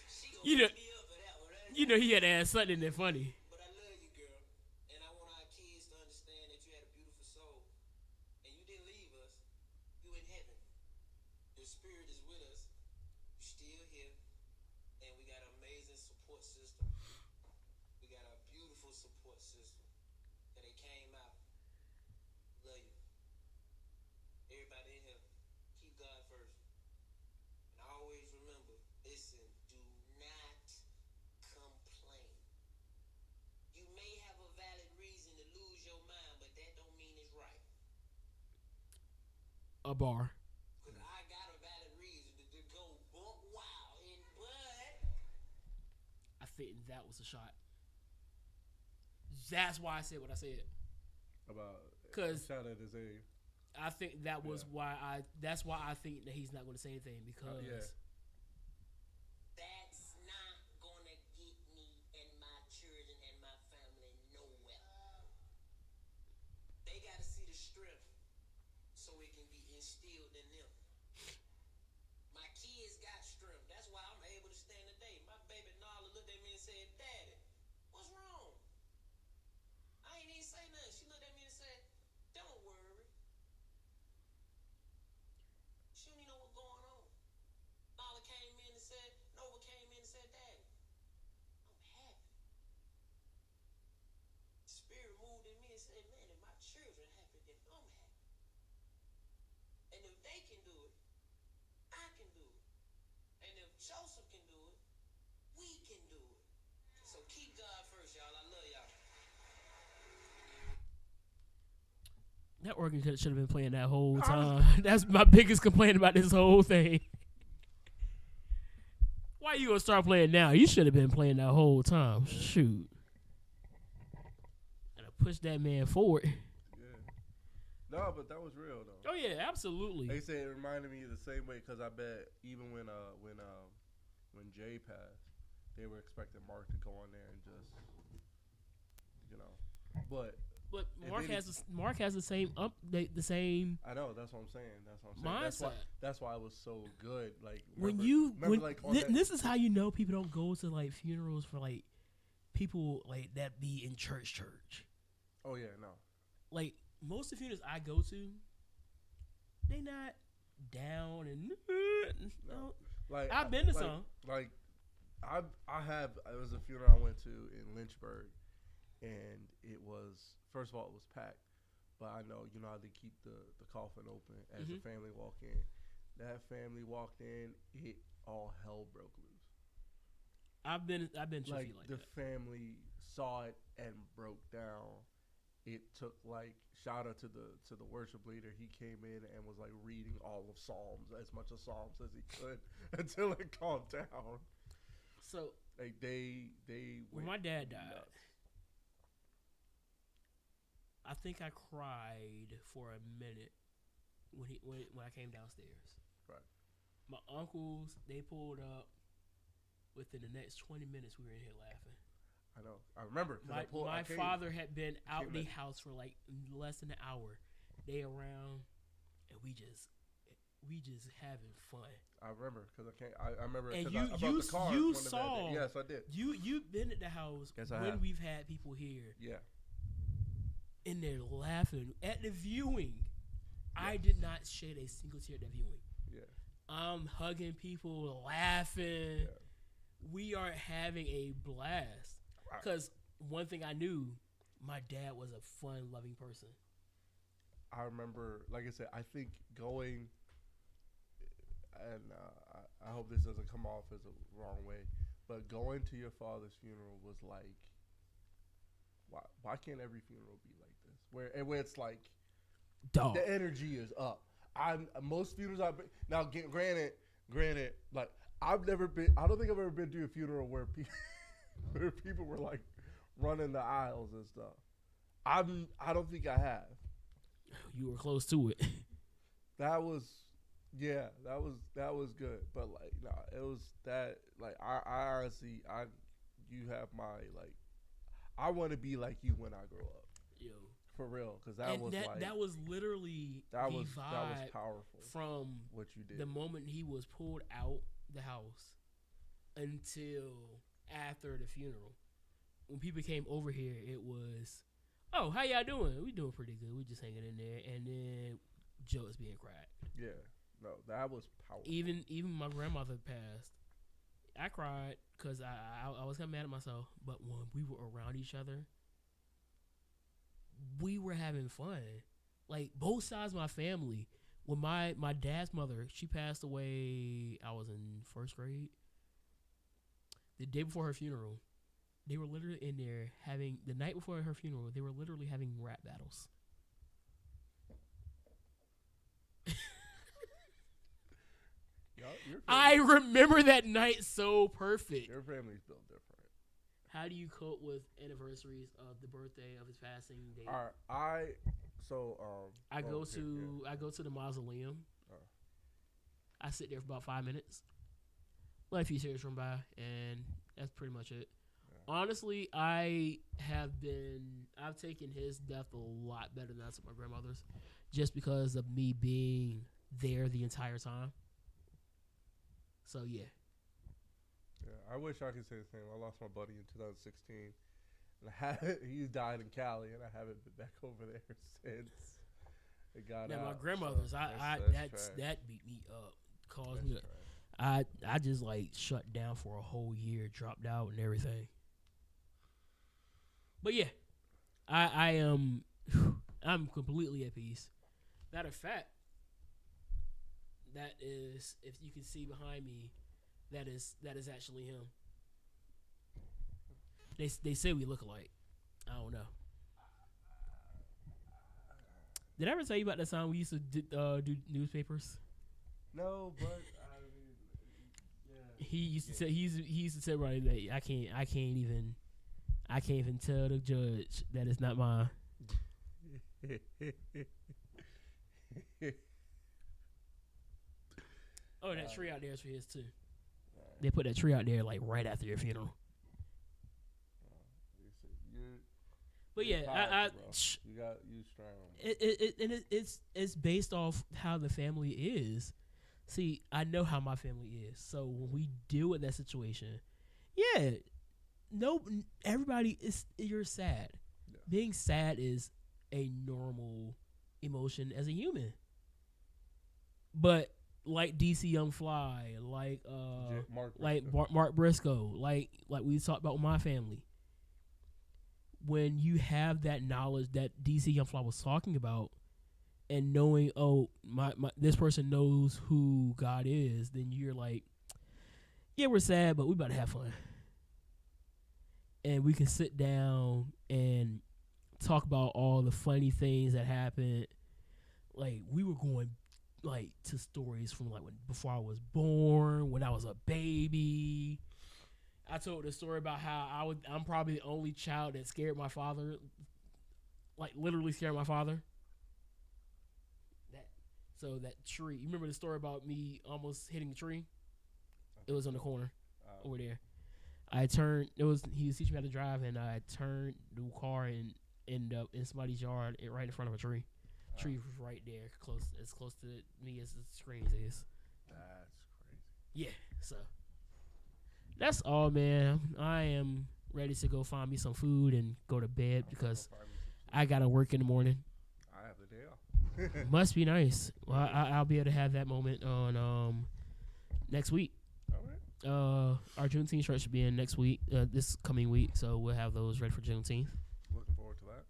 She gonna You know- beat me up for that one. You know he had to add something in there funny. But I love you, girl. And I want our kids to understand that you had a beautiful soul. And you didn't leave us. You in heaven. Your spirit is with us. You're still here. And we got an amazing support system. We got a beautiful support system. That they came out. Love you. Everybody in here, keep God first. And always remember, listen, do not complain. You may have a valid reason to lose your mind, but that don't mean it's right. A bar. Because I got a valid reason to go buck wild. But I think that was a shot. That's why I said what I said. about 'Cause- shout out his age. I think that was Yeah. that's why I think that he's not going to say anything because Yeah. that's not gonna get me and my children and my family nowhere. They gotta see the strength so it can be instilled in them. My kids got strength. That's why I'm able to stand today. My baby Nala looked at me and said, Daddy, what's wrong? I ain't even say nothing. She looked at me and said, don't worry. She don't even know what's going on. Nala came in and said, Nova came in and said, Daddy, I'm happy. Spirit moved in me and said, man, if my children happy, then I'm happy. And if they can do it, I can do it. And if Joseph can do it, we can do it. So keep God first, y'all. I love y'all. that organ should have been playing that whole time. That's my biggest complaint about this whole thing. Why you gonna start playing now? You should have been playing that whole time. Shoot. Gotta push that man forward. Yeah. No, but that was real though. Oh yeah, absolutely. They say it reminded me the same way because I bet even when Jay passed, they were expecting Mark to go on there and just, but But If Mark any- has the same the same. I know that's what I'm saying. Mindset. That's why it was so good. Like When this is how you know people don't go to like funerals for like people like that be in church. Oh yeah, no. Like most of the funerals I go to, they not down and no. Like I've been to like, some. Like it was a funeral I went to in Lynchburg, and it was, first of all, it was packed. But I know, how they keep the coffin open as the family walk in. That family walked in, all hell broke loose. I've been to a Like few like the that. family saw it and broke down, it took like shout out to the worship leader. He came in and was like reading all of Psalms, as much of Psalms as he could until it calmed down. So Like they when went my dad died, nuts. I think I cried for a minute when I came downstairs. Right. My uncles, they pulled up. Within the next 20 minutes, we were in here laughing. I know. I remember. 'Cause My I came. father had been out came the in. house for like less than an hour. They around, and we just having fun. I remember because I can't. I remember. And 'cause you- I brought you- the car you one of the saw- days. Yes, I did. You've been at the house Yes, I when have. we've had people here Yeah. in there laughing at the viewing. I did not shed a single tear at that viewing. Yeah. I'm hugging people, laughing. Yeah. We are having a blast. Right. Because one thing I knew, my dad was a fun-loving person. I remember, like I said, I think going, and I hope this doesn't come off as a wrong way, but going to your father's funeral was like, why can't every funeral be like this? Where it's like, Dog. the energy is up. Most funerals I've been, now granted, like I've never been, I don't think I've ever been to a funeral where people were like running the aisles and stuff. I don't think I have. You were close to it. That was good. But like, no, it was that like I honestly you have my like, I want to be like you when I grow up. Yo. For real, because That was literally that the was vibe powerful. from What you did. the moment he was pulled out the house until after the funeral. When people came over here, it was, oh, how y'all doing? We doing pretty good. We just hanging in there. And then jokes being cracked. Yeah, no, that was powerful. Even my grandmother passed. I cried because I was kind of mad at myself. But when we were around each other, we were having fun. Like, both sides of my family. When my dad's mother, she passed away, I was in first grade. The day before her funeral, they were literally in there having, the night before her funeral, they were literally having rap battles. I remember that night so perfect. Your family's built different. How do you cope with anniversaries of the birthday of his passing date? All right, I go here, yeah. I go to the mausoleum. Oh. I sit there for about 5 minutes. Let a few tears run by, and that's pretty much it. Yeah. Honestly, I've taken his death a lot better than I took my grandmother's, just because of me being there the entire time. So yeah. Yeah, I wish I could say the same. I lost my buddy in 2016, and he died in Cali, and I haven't been back over there since it got out. Now my grandmother's, so that beat me up, caused that's me. trash. I just like shut down for a whole year, dropped out and everything. But yeah, I am I'm completely at peace. Matter of fact, that is, if you can see behind me, that is actually him. They say we look alike. I don't know. Did I ever tell you about that time we used to do newspapers? No, but I mean, yeah. He used to say he used to say right that I can't even tell the judge that it's not mine. Oh, that tree out there is for his too. They put that tree out there like right after your funeral. But yeah, you strong. It's based off how the family is. See, I know how my family is, so when we deal with that situation, yeah, everybody you're sad. Yeah. Being sad is a normal emotion as a human. But like DC Young Fly, like Mark Briscoe, like we talked about with my family. When you have that knowledge that DC Young Fly was talking about, and knowing, oh, my this person knows who God is, then you're like, yeah, we're sad, but we about to have fun. And we can sit down and talk about all the funny things that happened. Like we were going like to stories from like before I was born, when I was a baby. I told the story about how I'm probably the only child that scared my father, like literally scared my father. That tree. You remember the story about me almost hitting the tree? It was on the corner over there. I turned. He was teaching me how to drive, and I turned the car and ended up in somebody's yard, right in front of a tree. Tree was right there, as close to me as the screens is. That's crazy. Yeah, so that's all, man. I am ready to go find me some food and go to bed because I gotta work in the morning. I have the day off. Must be nice. Well, I'll be able to have that moment on next week. All right. Our Juneteenth shirt should be in next week, this coming week, so we'll have those ready for Juneteenth. Looking forward to that.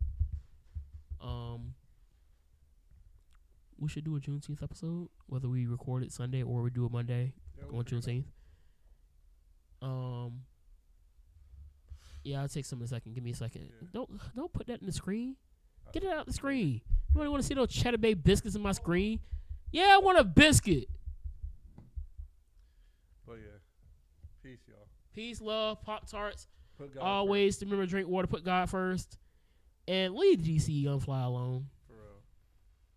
We should do a Juneteenth episode, whether we record it Sunday or we do it Monday on Juneteenth. Yeah, I'll take some in a second. Give me a second. Yeah. Don't put that in the screen. Get it out the screen. You want to see those Cheddar Bay biscuits in my screen? Yeah, I want a biscuit. But yeah, peace, y'all. Peace, love, Pop-Tarts. Always first. Remember to drink water, put God first. And leave DC Young Fly alone. For real.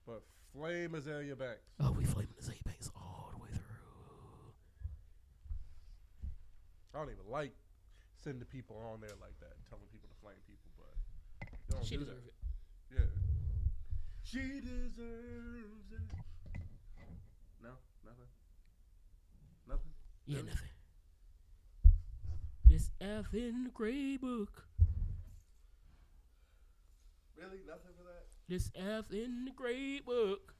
But flame Azalea Banks. Oh, we flaming Azalea Banks all the way through. I don't even like sending people on there like that, telling people to flame people, but you don't She do deserves that. it. Yeah. She deserves it. No? Nothing? Nothing? Yeah, Really? nothing. This F in the gray book. Really? Nothing for that? This F in the gray book.